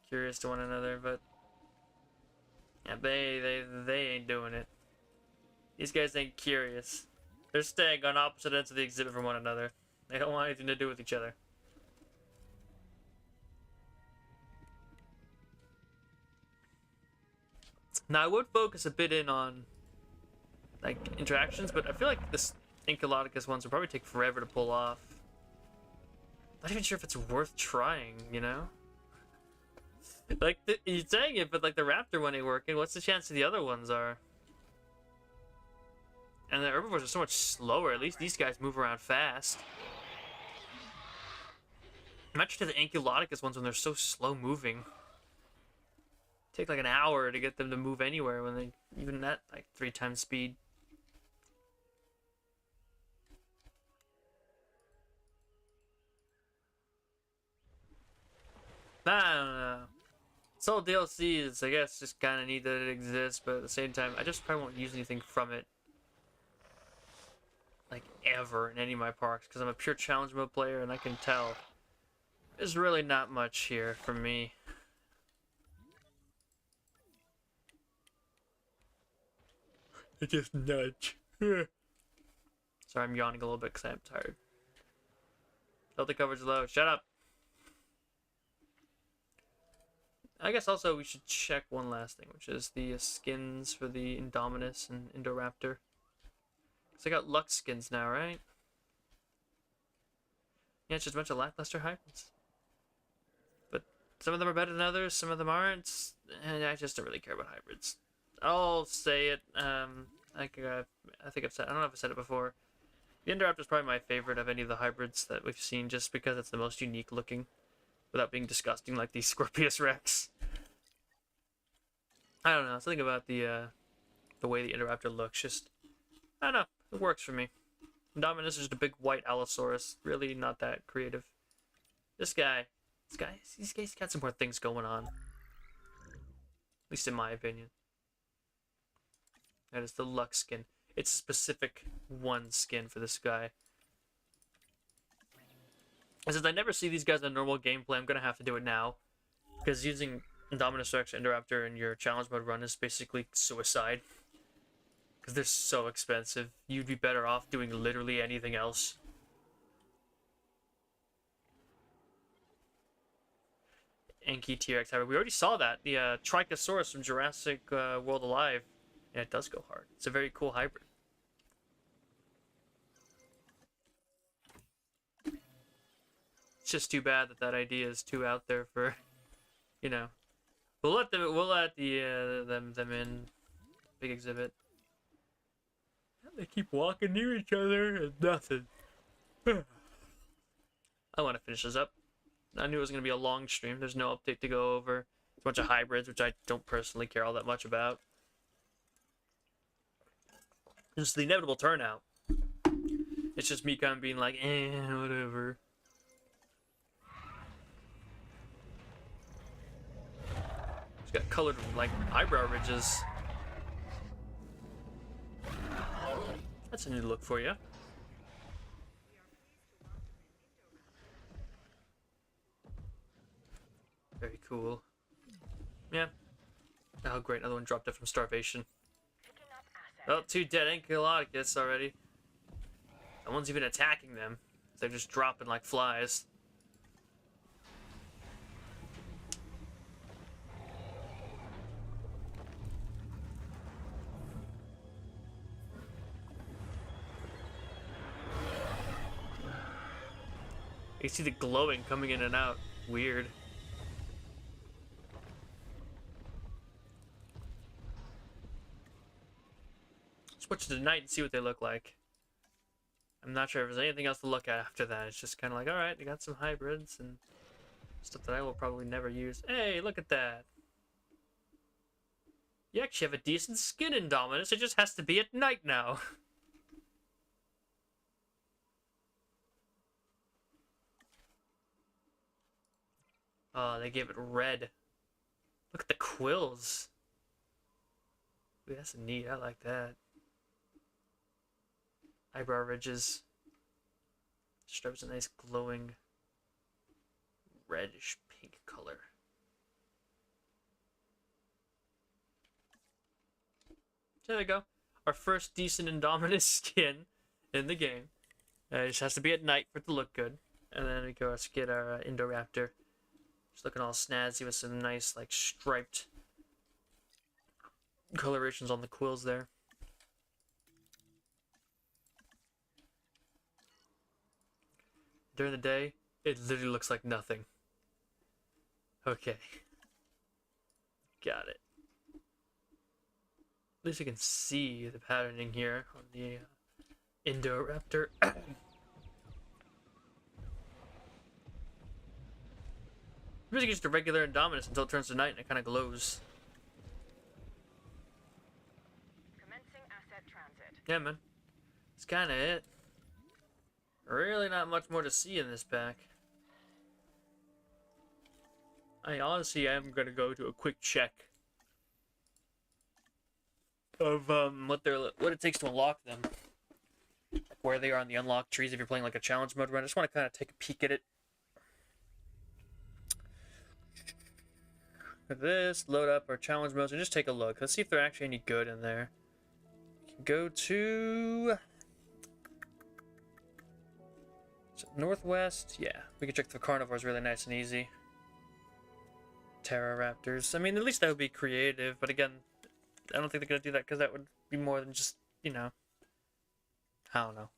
Curious to one another, but yeah, they ain't doing it. These guys ain't curious. They're staying on opposite ends of the exhibit from one another. They don't want anything to do with each other. Now I would focus a bit in on like interactions, but I feel like this Encolodicus ones will probably take forever to pull off. Not even sure if it's worth trying, you know? Like, you're saying it, but like the raptor one ain't working. What's the chance the other ones are? And the herbivores are so much slower. At least these guys move around fast. Imagine to the Ankylodicus ones when they're so slow moving. Take like an hour to get them to move anywhere when they even at like 3 times speed. I don't know. Soul DLC is, I guess, just kind of neat that it exists, but at the same time, I just probably won't use anything from it. Like, ever in any of my parks, because I'm a pure challenge mode player, and I can tell there's really not much here for me. I just nudge. Sorry, I'm yawning a little bit because I'm tired. Delta coverage low. Shut up. I guess also we should check one last thing, which is the skins for the Indominus and Indoraptor. Because I got Lux skins now, right? Yeah, it's just a bunch of lackluster hybrids. But some of them are better than others, some of them aren't, and I just don't really care about hybrids. I'll say it, I think I've said, I don't know if I said it before. The Indoraptor is probably my favorite of any of the hybrids that we've seen, just because it's the most unique looking, without being disgusting like the Scorpius Rex. I don't know, something about the way the Indoraptor looks, just, I don't know, it works for me. Indominus is just a big white Allosaurus, really not that creative. These guys got some more things going on. At least in my opinion. That is the Lux skin. It's a specific one skin for this guy. And since I never see these guys in normal gameplay, I'm gonna have to do it now. Because using Indominus Rex Indoraptor in your challenge mode run is basically suicide. Because they're so expensive. You'd be better off doing literally anything else. Anki T-Rex hybrid. We already saw that. The Trichosaurus from Jurassic World Alive. Yeah, it does go hard. It's a very cool hybrid. It's just too bad that that idea is too out there for, you know. We'll let them in. Big exhibit. They keep walking near each other and nothing. I want to finish this up. I knew it was going to be a long stream. There's no update to go over. It's a bunch of hybrids, which I don't personally care all that much about. Just the inevitable turnout. It's just me kind of being like, whatever. It's got colored, like, eyebrow ridges. That's a new look for you. Very cool. Yeah. Oh, great. Another one dropped it from starvation. Oh, 2 dead Ankylodicus already. No one's even attacking them. They're just dropping like flies. You see the glowing coming in and out. Weird. Switch to the night and see what they look like. I'm not sure if there's anything else to look at after that. It's just kind of like, alright, they got some hybrids and stuff that I will probably never use. Hey, look at that. You actually have a decent skin Indominus. It just has to be at night now. Oh, they gave it red. Look at the quills. Ooh, that's neat. I like that. eyebrow ridges. Stripes a nice glowing reddish pink color. So there we go. Our first decent Indominus skin in the game. It just has to be at night for it to look good. And then we go, let's get our Indoraptor. Just looking all snazzy with some nice, like, striped colorations on the quills there. During the day, it literally looks like nothing. Okay. Got it. At least you can see the patterning here on the Indoraptor. Music is just a regular Indominus until it turns to night and it kind of glows. Commencing asset transit. Yeah, man. That's kind of it. Really not much more to see in this pack. I honestly am going to go to a quick check of what it takes to unlock them. Where they are on the unlock trees if you're playing like a challenge mode run. I just want to kind of take a peek at it. For this, load up our challenge modes and just take a look. Let's see if there are actually any good in there. Go to Northwest. Yeah, we can check the carnivores really nice and easy. Pteroraptors. I mean, at least that would be creative, but again, I don't think they're gonna do that because that would be more than just, you know, I don't know.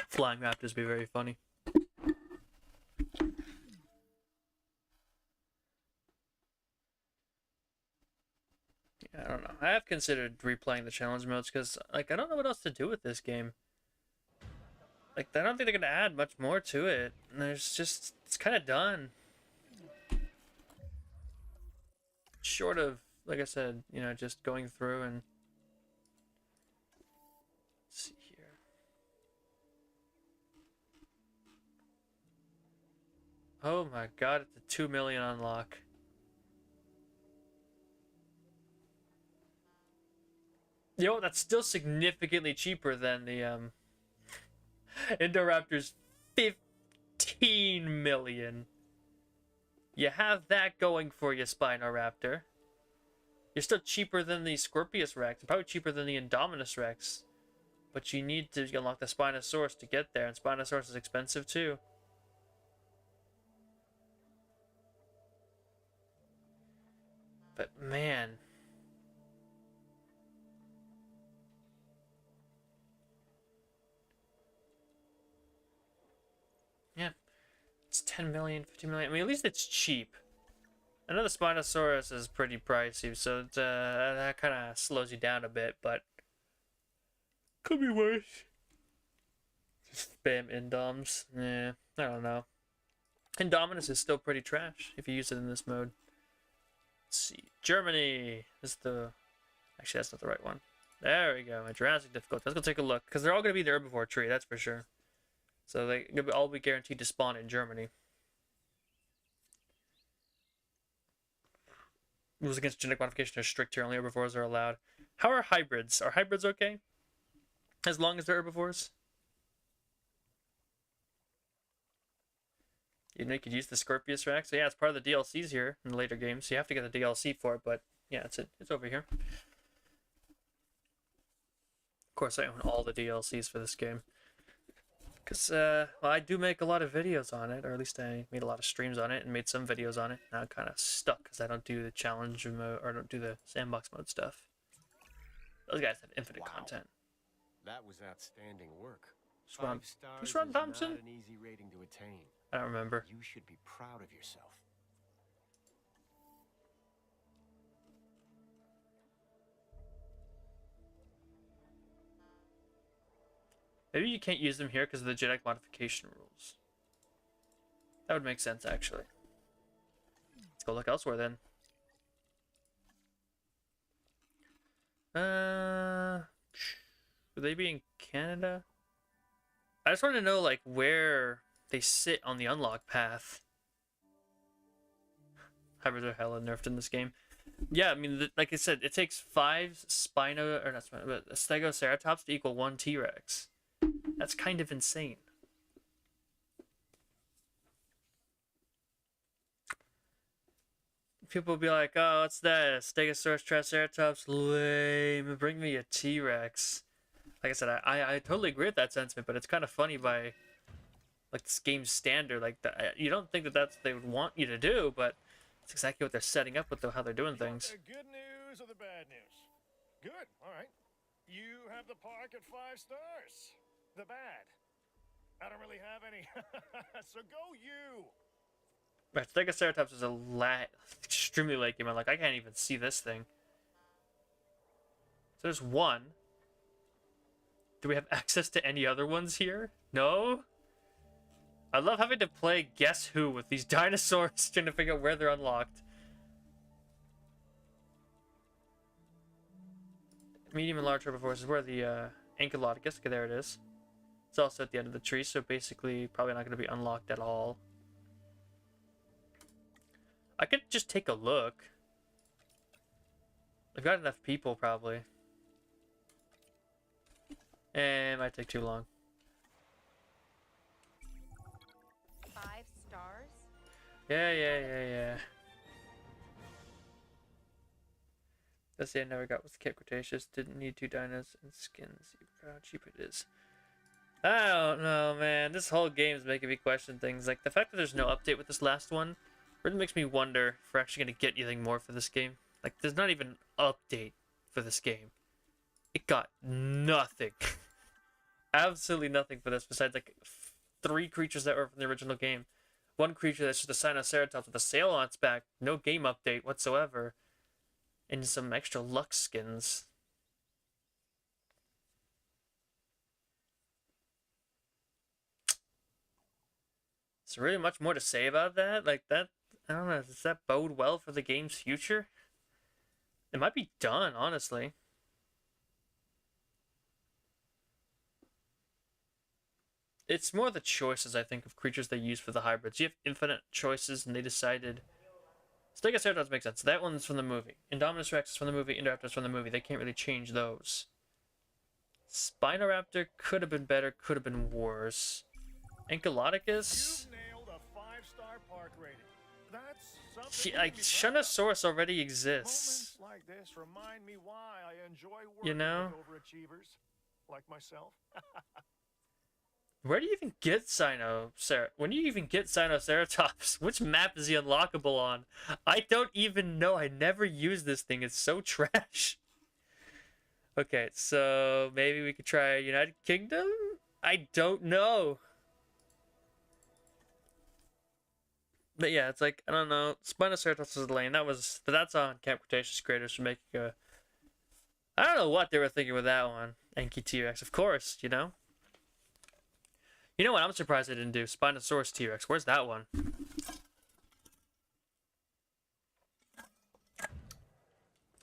Flying raptors would be very funny. I don't know. I have considered replaying the challenge modes because, like, I don't know what else to do with this game. Like, I don't think they're gonna add much more to it. There's just, it's kind of done. Short of, like I said, you know, just going through and let's see here. Oh my god, it's a 2 million unlock. Yo, that's still significantly cheaper than the Indoraptor's 15 million. You have that going for you, Spinoraptor. You're still cheaper than the Scorpius Rex, probably cheaper than the Indominus Rex. But you need to unlock the Spinosaurus to get there, and Spinosaurus is expensive too. But man. Yeah. It's 10 million, 15 million. I mean, at least it's cheap. I know the Spinosaurus is pretty pricey, so it, that kind of slows you down a bit, but could be worse. Just spam Indoms. Yeah, I don't know. Indominus is still pretty trash if you use it in this mode. Let's see. Germany is the... Actually, that's not the right one. There we go. My Jurassic difficulty. Let's go take a look. Because they're all going to be the herbivore tree, that's for sure. So they'll all be guaranteed to spawn in Germany. Rules against genetic modification are strict here. Only herbivores are allowed. How are hybrids? Are hybrids okay? As long as they're herbivores? You know, you could use the Scorpius Rex. So yeah, it's part of the DLCs here in the later games. So you have to get the DLC for it, but yeah, it's over here. Of course, I own all the DLCs for this game. Because, well, I do make a lot of videos on it, or at least I made a lot of streams on it and made some videos on it. Now I'm kind of stuck because I don't do the challenge mode, or don't do the sandbox mode stuff. Those guys have infinite content. That was outstanding work. Who's Ron, 5 stars who's Ron is Thompson? not an easy rating to attain. I don't remember. You should be proud of yourself. Maybe you can't use them here because of the genetic modification rules. That would make sense, actually. Let's go look elsewhere then. Would they be in Canada? I just want to know, like, where they sit on the unlock path. Hybrids are hella nerfed in this game. Yeah, I mean, like I said, it takes 5 Spino, or not Spino, but Stegoceratops to equal 1 T-Rex. That's kind of insane. People will be like, oh, what's that? Stegosaurus, Triceratops? Lame. Bring me a T-Rex. Like I said, I totally agree with that sentiment, but it's kind of funny by, like, this game's standard. Like, you don't think that that's what they would want you to do, but it's exactly what they're setting up with how they're doing things. The good news or the bad news? Good, alright. You have the park at 5 stars. The bad. I don't really have any. So go you! Right, Stegoceratops is a extremely late game. I'm like, I can't even see this thing. So there's one. Do we have access to any other ones here? No? I love having to play Guess Who with these dinosaurs, trying to figure out where they're unlocked. Medium and large herbivores is where the Ankylodocus, okay, there it is. It's also at the end of the tree, so basically probably not going to be unlocked at all. I could just take a look. I've got enough people, probably. And it might take too long. 5 stars? Yeah. That's the I never got with Cape Cretaceous. Didn't need 2 dinos and skins. How cheap it is. I don't know, man. This whole game is making me question things. Like, the fact that there's no update with this last one really makes me wonder if we're actually going to get anything more for this game. Like, there's not even an update for this game. It got nothing. Absolutely nothing for this besides, like, 3 creatures that were from the original game. 1 creature that's just a Sinoceratops with a sail on its back. No game update whatsoever. And some extra Lux skins. Is there really much more to say about that? Like, that, I don't know, does that bode well for the game's future? It might be done, honestly. It's more the choices, I think, of creatures they use for the hybrids. You have infinite choices, and they decided... Stegoceratops makes sense. That one's from the movie. Indominus Rex is from the movie. Indoraptor is from the movie. They can't really change those. Spinoraptor could have been better, could have been worse. Ankylodocus... You've nailed a 5-star park rating. That's something Like, Shunosaurus already exists. Moments like this remind me why I enjoy working You know? with overachievers like myself. Where do you even get When do you even get Sinoceratops? Which map is he unlockable on? I don't even know. I never use this thing. It's so trash. Okay, so maybe we could try United Kingdom? I don't know. But yeah, it's like, I don't know. Spinoceratops is lane. That's on Camp Cretaceous creators for making a... I don't know what they were thinking with that one. Anky T-Rex, of course, you know? You know what? I'm surprised they didn't do Spinosaurus T-Rex. Where's that one?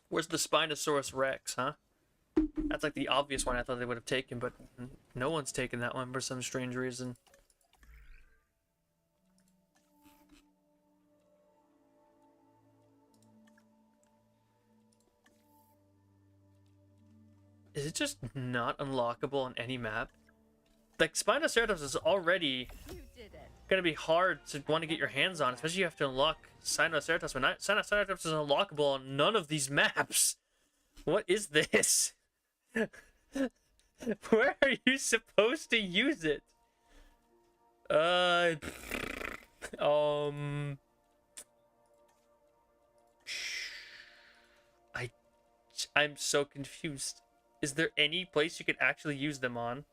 Where's the Spinosaurus Rex, huh? That's like the obvious one I thought they would have taken, but no one's taken that one for some strange reason. Is it just not unlockable on any map? Like, Spinoceratops is already gonna be hard to want to get your hands on, especially if you have to unlock Sinoceratops. But Sinoceratops is unlockable on none of these maps. What is this? Where are you supposed to use it? I'm so confused. Is there any place you could actually use them on?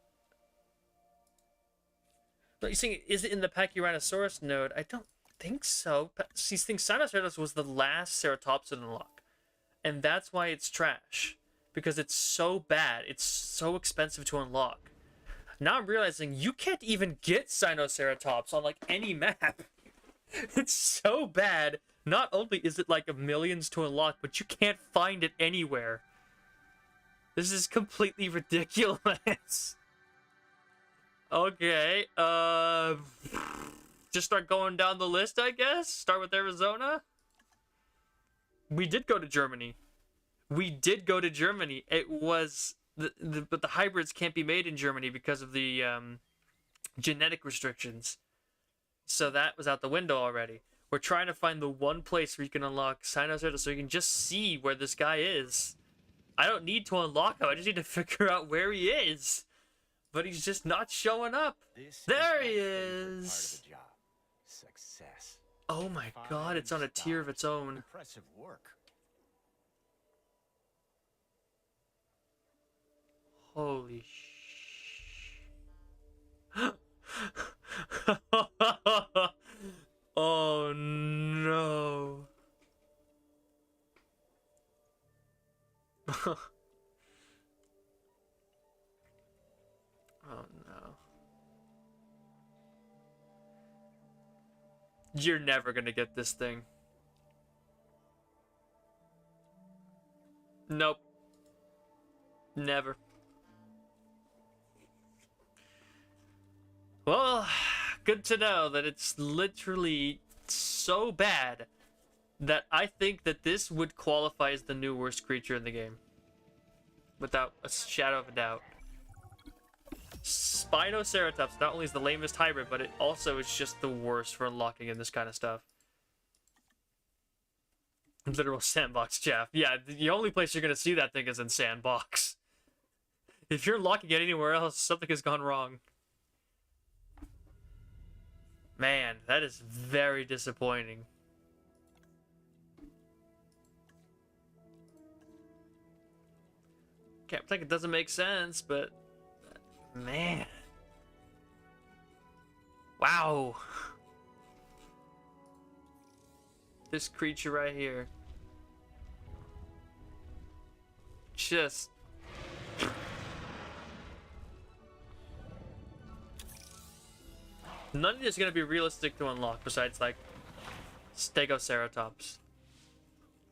No, you're saying, is it in the Pachyrhinosaurus node? I don't think so. See, Sinoceratops was the last Ceratopsid unlock. And that's why it's trash. Because it's so bad. It's so expensive to unlock. Now I'm realizing you can't even get Sinoceratops on, like, any map. It's so bad. Not only is it, like, millions to unlock, but you can't find it anywhere. This is completely ridiculous. Okay, just start going down the list, I guess? Start with Arizona? We did go to Germany. We did go to Germany. It was but the hybrids can't be made in Germany because of the genetic restrictions. So that was out the window already. We're trying to find the one place where you can unlock Cynoceratops so you can just see where this guy is. I don't need to unlock him. I just need to figure out where he is. But he's just not showing up. There he is. Part of the job. Success. Oh my god, it's on a tier of its own. Impressive work. Holy Oh no. Oh no. You're never gonna get this thing. Nope. Never. Well, good to know that it's literally so bad that I think that this would qualify as the new worst creature in the game. Without a shadow of a doubt. Spinoceratops not only is the lamest hybrid, but it also is just the worst for unlocking in this kind of stuff. Literal sandbox chaff. Yeah, the only place you're going to see that thing is in sandbox. If you're unlocking it anywhere else, something has gone wrong. Man, that is very disappointing. Can't think it doesn't make sense, but man. Wow. This creature right here. Just none of these is going to be realistic to unlock besides like Stegoceratops.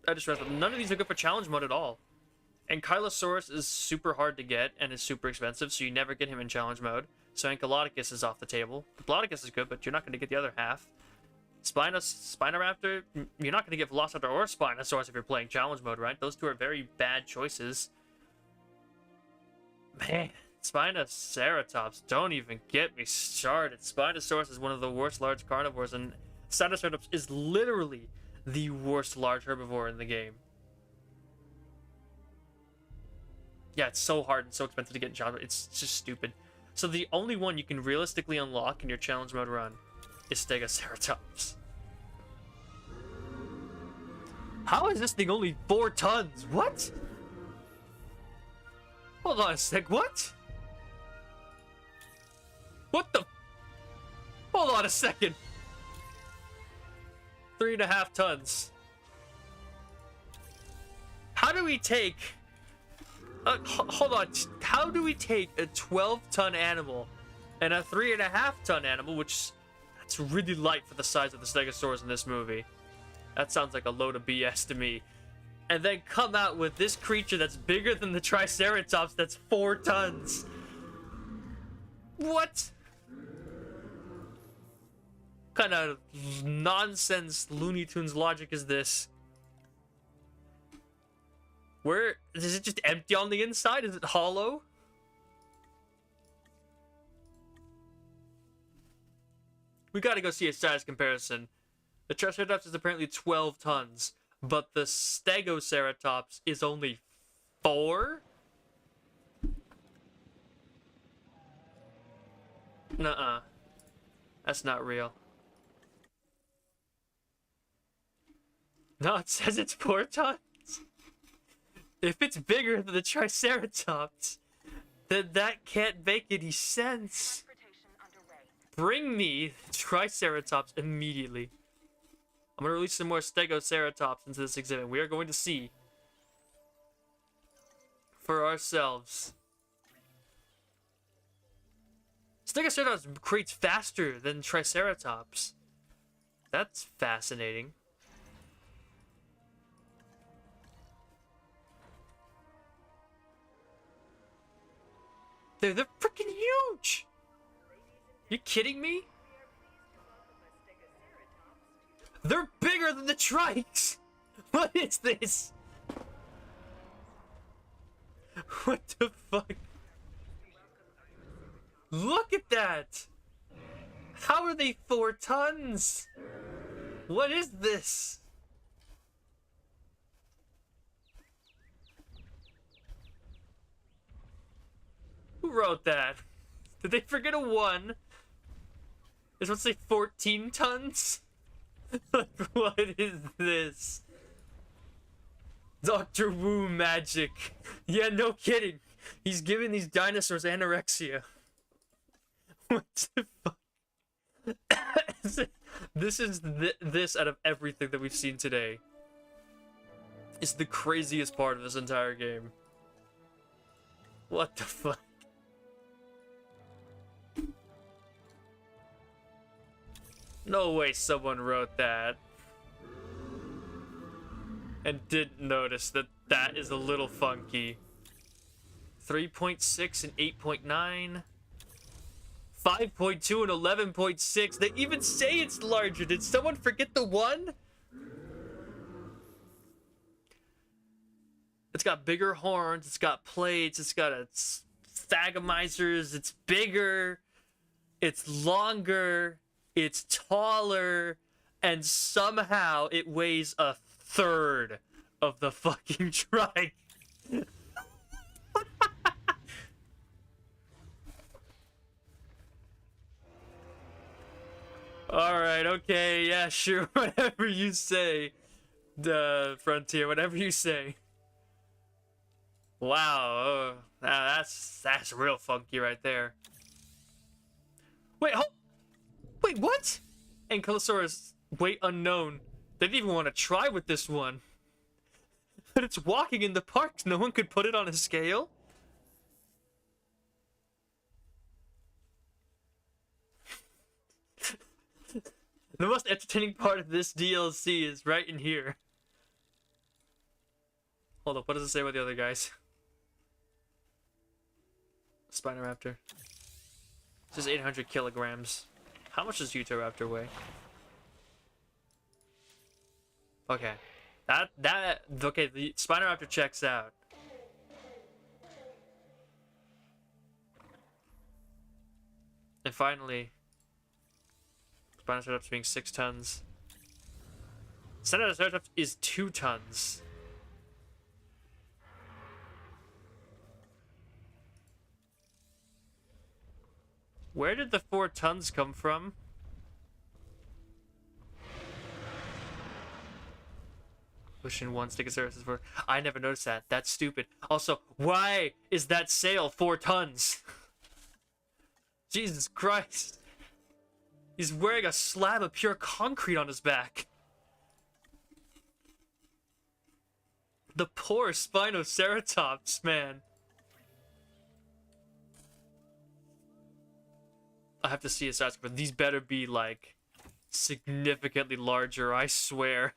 I just realized that none of these are good for challenge mode at all. And Kylosaurus is super hard to get and is super expensive, so you never get him in challenge mode. So Ankylodocus is off the table. Diplodocus is good, but you're not going to get the other half. Spinoraptor, you're not going to get Velociraptor or Spinosaurus if you're playing challenge mode, right? Those two are very bad choices. Man, Spinoceratops, don't even get me started. Spinosaurus is one of the worst large carnivores, and Spinoceratops is literally the worst large herbivore in the game. Yeah, it's so hard and so expensive to get in challenge mode. It's just stupid. So the only one you can realistically unlock in your challenge mode run is Stegoceratops. How is this thing only 4 tons? What? Hold on a sec, what? What the? Hold on a second. 3.5 tons. How do we take... hold on. How do we take a 12-ton animal and a 3.5-ton animal, which that's really light for the size of the Stegosaurus in this movie? That sounds like a load of BS to me. And then come out with this creature that's bigger than the Triceratops that's 4 tons. What? What kind of nonsense Looney Tunes logic is this? Where is it just empty on the inside? Is it hollow? We gotta go see a size comparison. The Triceratops is apparently 12 tons, but the Stegoceratops is only 4? Nuh-uh. That's not real. No, it says it's 4 tons. If it's bigger than the Triceratops, then that can't make any sense. Bring me Triceratops immediately. I'm going to release some more Stegoceratops into this exhibit. We are going to see for ourselves. Stegoceratops creates faster than Triceratops. That's fascinating. They're freaking huge! You kidding me? They're bigger than the trikes! What is this? What the fuck? Look at that! How are they 4 tons? What is this? Who wrote that? Did they forget a 1? Is supposed to say 14 tons? Like, what is this? Dr. Wu magic. Yeah, no kidding. He's giving these dinosaurs anorexia. What the fuck? This out of everything that we've seen today is the craziest part of this entire game. What the fuck? No way someone wrote that and didn't notice that that is a little funky. 3.6 and 8.9. 5.2 and 11.6. They even say it's larger. Did someone forget the 1? It's got bigger horns. It's got plates. It's got thagomizers. It's bigger. It's longer. It's taller. And somehow it weighs a third of the fucking trike. Alright, okay, yeah, sure, whatever you say. Frontier, whatever you say. Wow, that's real funky right there. Wait, wait, what? Ankylosaurus, weight unknown. They didn't even want to try with this one. But it's walking in the park. No one could put it on a scale? The most entertaining part of this DLC is right in here. Hold up, what does it say about the other guys? Spinoraptor. This is 800 kilograms. How much does Utahraptor weigh? Okay. Okay, the Spinoraptor checks out. And finally, Spinoceratops being 6 tons. Spinoceratops is 2 tons. Where did the 4 tons come from? Pushing 1 Stegosaurus is 4. I never noticed that. That's stupid. Also, why is that sail 4 tons? Jesus Christ. He's wearing a slab of pure concrete on his back. The poor Spinoceratops, man. I have to see a size, but these better be, like, significantly larger, I swear.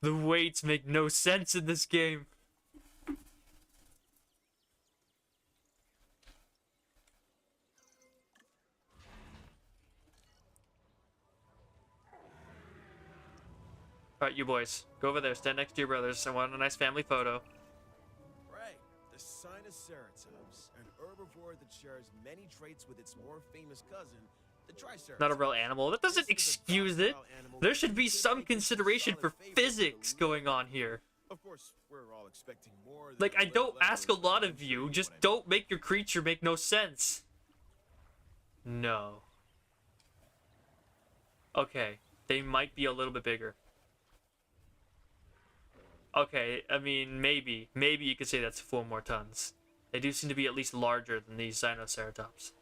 The weights make no sense in this game. Alright, you boys. Go over there, stand next to your brothers. I want a nice family photo. Right. The Sinoceratops, an herbivore that shares many traits with its more famous cousin, the Triceratops. Not a real animal. That doesn't excuse it. There should be some consideration for physics going on here. Of course, we're all expecting more. Like, I don't ask a lot of you. Just don't make your creature make no sense. No. Okay. They might be a little bit bigger. Okay, I mean, maybe. Maybe you could say that's 4 more tons. They do seem to be at least larger than these Sinoceratops.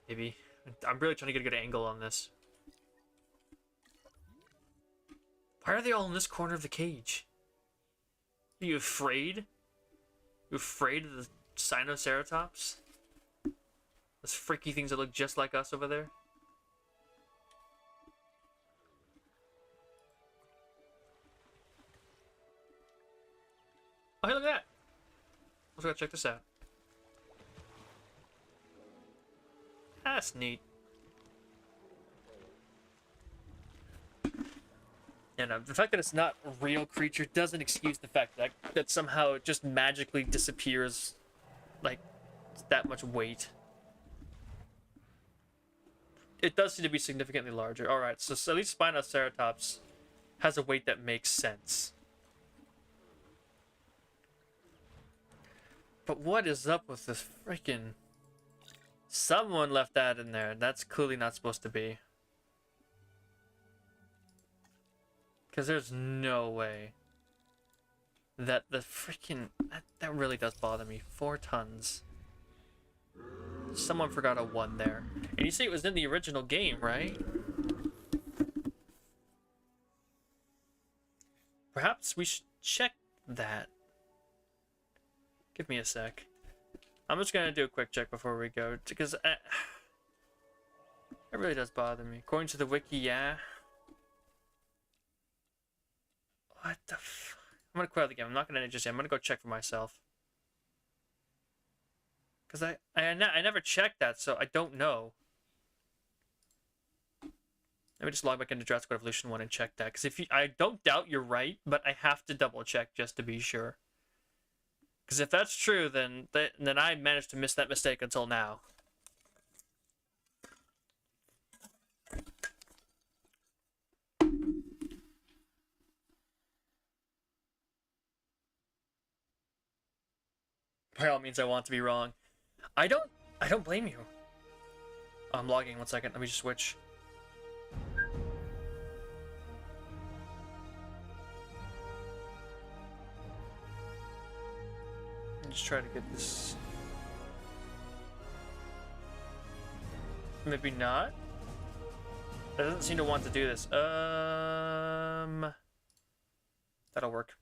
Maybe. I'm really trying to get a good angle on this. Why are they all in this corner of the cage? Are you afraid? You afraid of the Sinoceratops? Those freaky things that look just like us over there? Oh, hey, look at that! Let's go check this out. That's neat. And the fact that it's not a real creature doesn't excuse the fact that somehow it just magically disappears, like, that much weight. It does seem to be significantly larger. Alright, so at least Spinoceratops has a weight that makes sense. But what is up with this freaking... Someone left that in there. That's clearly not supposed to be. Because there's no way that the freaking... That really does bother me. 4 tons. Someone forgot a 1 there. And you say it was in the original game, right? Perhaps we should check that. Give me a sec. I'm just gonna do a quick check before we go, because it really does bother me. According to the wiki, yeah. What the f... I'm gonna quit out the game. I'm not gonna just... I'm gonna go check for myself. Because I never checked that, so I don't know. Let me just log back into Jurassic Evolution 1 and check that. Because if you... I don't doubt you're right, but I have to double check just to be sure. Because if that's true, then I managed to miss that mistake until now. By all means, I want to be wrong. I don't blame you. Oh, I'm logging. 1 second. Let me just switch. Just try to get this. Maybe not. It doesn't seem to want to do this. That'll work.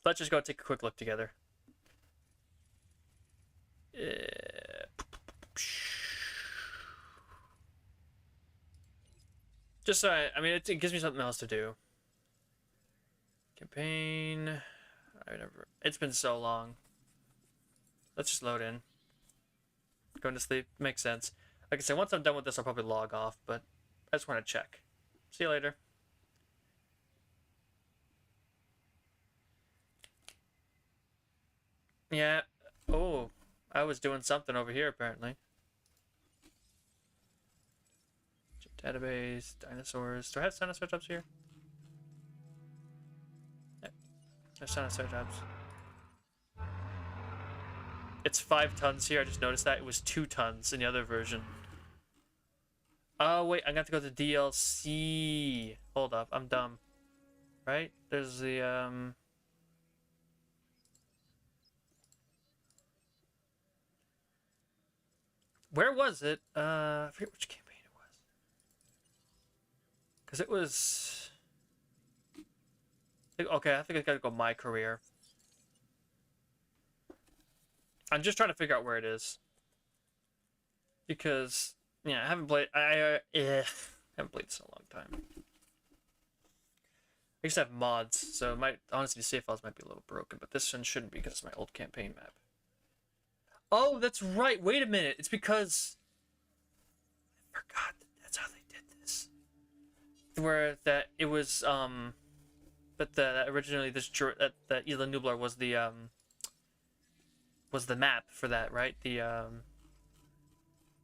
Let's just go take a quick look together. Just so I mean, it gives me something else to do. Campaign. It's been so long. Let's just load in. Going to sleep. Makes sense. Like I said, once I'm done with this, I'll probably log off, but I just want to check. See you later. Yeah. Oh, I was doing something over here, apparently. Database, dinosaurs. Do I have Sinoceratops here? Yep. There's Sinoceratops. It's 5 tons here. I just noticed that. It was 2 tons in the other version. Oh, wait. I'm going to have to go to DLC. Hold up. I'm dumb. Right? There's the, Where was it? I forget which campaign it was. Because it was... Okay, I think I gotta go My Career. I'm just trying to figure out where it is. Because, yeah, I haven't played... I haven't played this in a long time. I used to have mods, so honestly, the save files might be a little broken, but this one shouldn't be because it's my old campaign map. Oh, that's right. Wait a minute. It's because... I forgot that's how they did this. Where that it was, but that originally that Isla Nublar was the map for that, right? It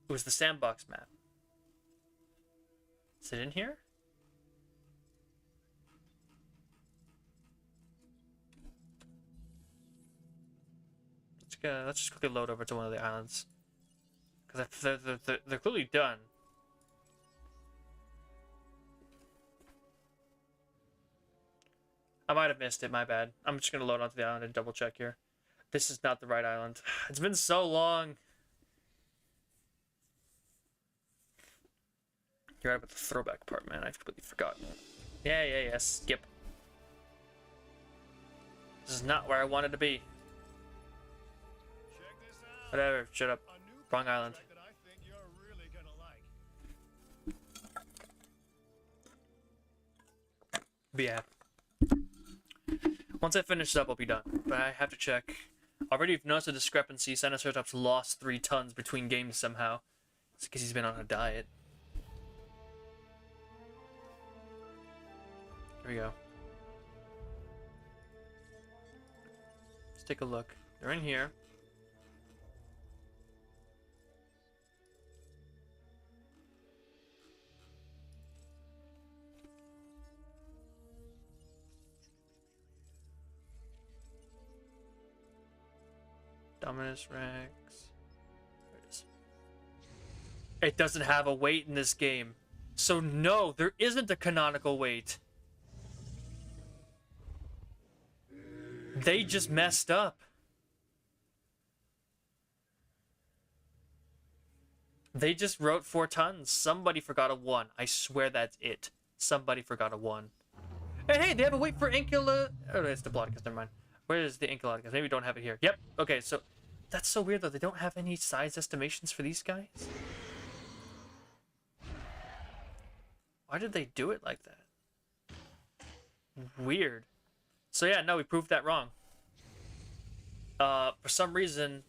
was the sandbox map. Is it in here? Let's just quickly load over to one of the islands, because they're clearly done. I might have missed it. My bad. I'm just gonna load onto the island and double check here. This is not the right island. It's been so long. You're right about the throwback part, man. I've completely forgotten. Yeah. Skip. This is not where I wanted to be. Whatever, shut up. Wrong island. But yeah. Once I finish this up, I'll be done. But I have to check. Already you've noticed a discrepancy. Sinoceratops lost 3 tons between games somehow. It's because he's been on a diet. Here we go. Let's take a look. They're in here. Dominus Rex. There it is. It doesn't have a weight in this game. So no, there isn't a canonical weight. They just messed up. They just wrote 4 tons. Somebody forgot a 1. I swear that's it. Somebody forgot a 1. And hey, they have a weight for Ankylodon. Oh, it's Diplodocus. Never mind. Where is the Ankylodon? Maybe we don't have it here. Yep. Okay, so that's so weird though. They don't have any size estimations for these guys. Why did they do it like that? Weird. So yeah, no, we proved that wrong. For some reason,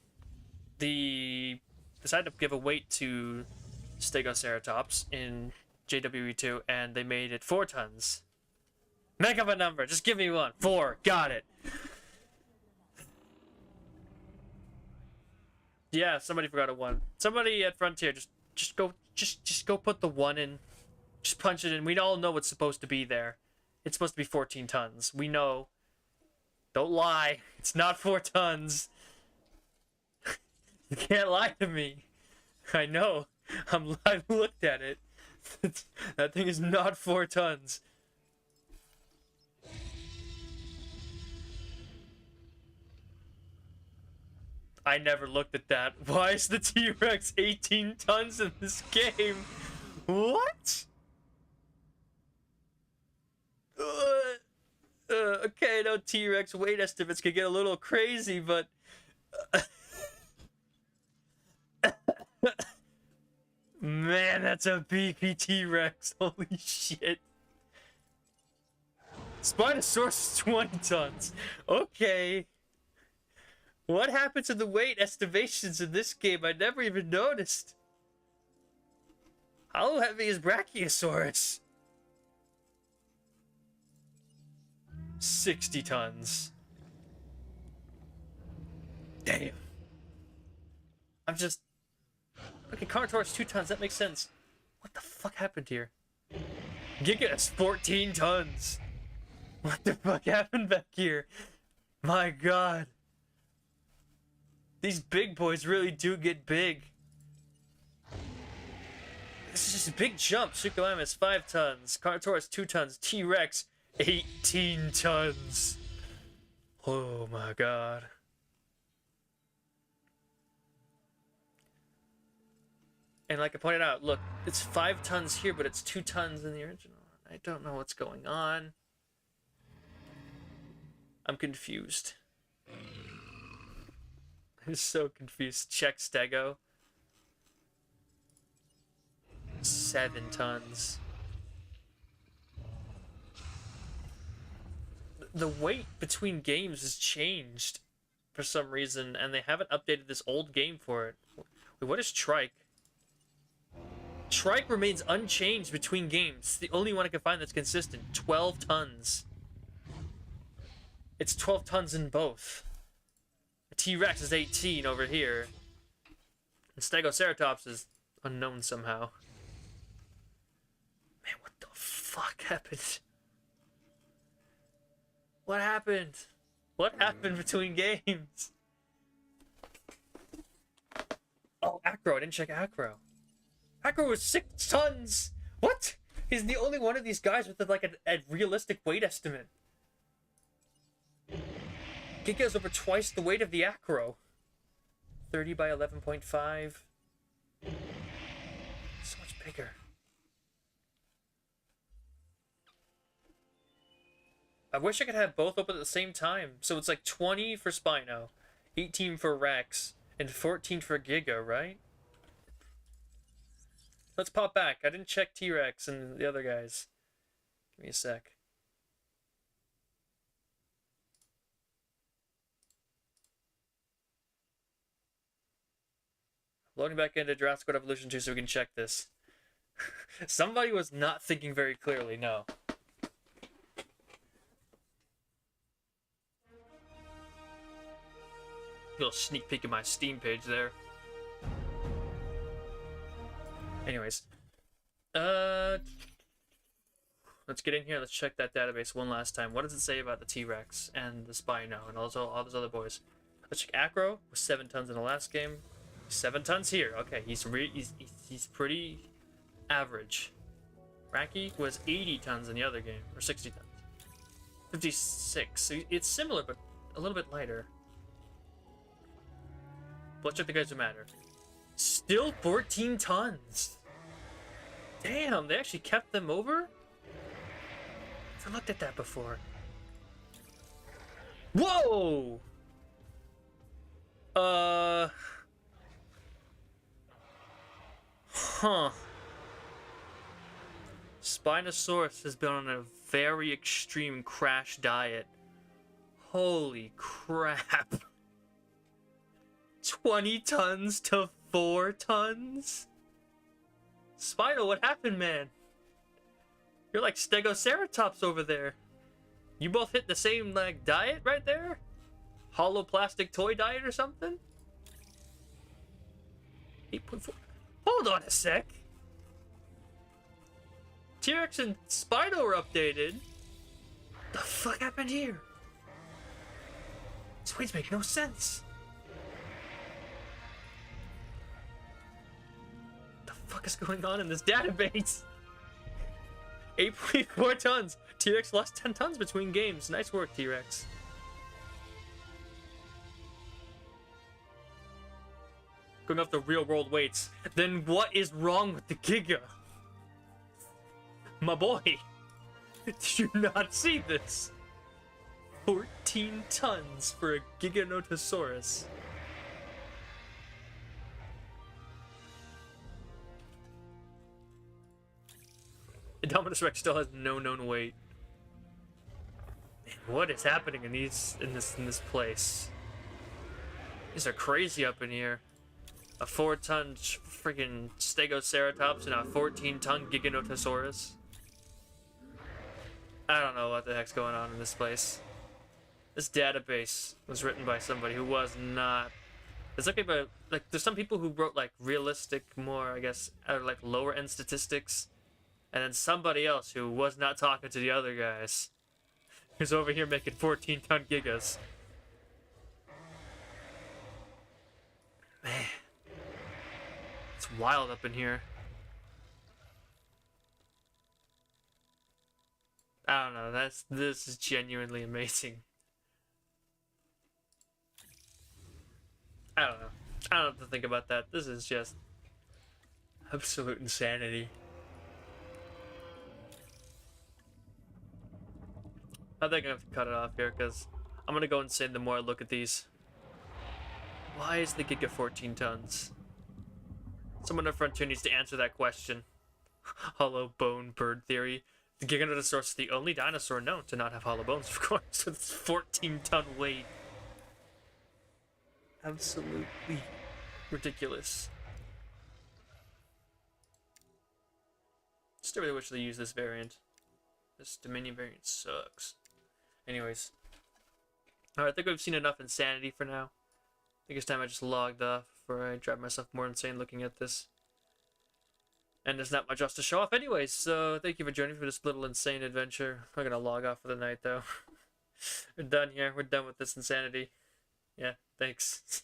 they decided to give a weight to Stegoceratops in JWE2, and they made it 4 tons. Make up a number. Just give me one. 4. Got it. Yeah, somebody forgot a 1. Somebody at Frontier, just go put the 1 in. Just punch it in. We all know what's supposed to be there. It's supposed to be 14 tons. We know. Don't lie. It's not 4 tons. You can't lie to me. I know. I've looked at it. That thing is not 4 tons. I never looked at that. Why is the T-Rex 18 tons in this game? What? Okay, no, T-Rex weight estimates could get a little crazy, but... Man, that's a beefy T-Rex. Holy shit. Spinosaurus is 20 tons. Okay. What happened to the weight estimations in this game? I never even noticed. How heavy is Brachiosaurus? 60 tons. Damn. I'm just... Okay, Carnotaurus 2 tons, that makes sense. What the fuck happened here? Gigas 14 tons. What the fuck happened back here? My god. These big boys really do get big. This is just a big jump. Suchomimus 5 tons. Carnotaurus 2 tons. T-Rex 18 tons. Oh my god. And like I pointed out, look, it's 5 tons here, but it's 2 tons in the original. I don't know what's going on. I'm confused. I'm so confused. Check Stego. 7 tons. The weight between games has changed for some reason, and they haven't updated this old game for it. Wait, what is Trike? Trike remains unchanged between games. It's the only one I can find that's consistent. 12 tons. It's 12 tons in both. The T-Rex is 18 over here. And Stegoceratops is unknown somehow. Man, what the fuck happened? What happened? What happened between games? Oh, Acro. I didn't check Acro. Acro was 6 tons! What? He's the only one of these guys with like a realistic weight estimate. Giga is over twice the weight of the Acro. 30 by 11.5. So much bigger. I wish I could have both open at the same time. So it's like 20 for Spino, 18 for Rex, and 14 for Giga, right? Let's pop back. I didn't check T-Rex and the other guys. Give me a sec. Loading back into Jurassic World Evolution 2 so we can check this. Somebody was not thinking very clearly, no. Little sneak peek of my Steam page there. Anyways, let's get in here. Let's check that database one last time. What does it say about the T-Rex and the Spino and also all those other boys? Let's check. Acro was 7 tons in the last game. 7 tons here. Okay, he's pretty average. Raki was 80 tons in the other game, or 60 tons. 56. So it's similar, but a little bit lighter. But let's check the guys who matter. Still 14 tons. Damn, they actually kept them over? Never looked at that before. Whoa! Huh. Spinosaurus has been on a very extreme crash diet. Holy crap. 20 tons to 4 tons? Spino, what happened, man? You're like Stegoceratops over there. You both hit the same, like, diet right there? Hollow plastic toy diet or something? 8.4. Hold on a sec. T-Rex and Spino were updated. The fuck happened here? These weights make no sense. The fuck is going on in this database? 8.4 tons. T-Rex lost 10 tons between games. Nice work, T-Rex. Going off the real world weights. Then what is wrong with the Giga? My boy, did you not see this? 14 tons for a Giganotosaurus. Indominus Rex still has no known weight. Man, what is happening in this place? These are crazy up in here. A 4-ton freaking Stegoceratops and a 14-ton Giganotosaurus. I don't know what the heck's going on in this place. This database was written by somebody who was not. It's okay, but like, there's some people who wrote like realistic, more I guess, like lower end statistics, and then somebody else who was not talking to the other guys, who's over here making 14-ton gigas. Man, it's wild up in here. I don't know. This is genuinely amazing. I don't know. I don't have to think about that. This is just absolute insanity. I think I have to cut it off here because I'm gonna go insane the more I look at these. Why is the Giga 14 tons? Someone on Frontier needs to answer that question. Hollow bone bird theory. The Giganotosaurus is the only dinosaur known to not have hollow bones, of course, with its 14-ton weight. Absolutely ridiculous. Still really wish they used this variant. This Dominion variant sucks. Anyways. Alright, I think we've seen enough insanity for now. I think it's time I just logged off before I drive myself more insane looking at this. And there's not much else to show off anyways, so thank you for joining me for this little insane adventure. I'm gonna log off for the night though. We're done here. We're done with this insanity. Yeah, thanks.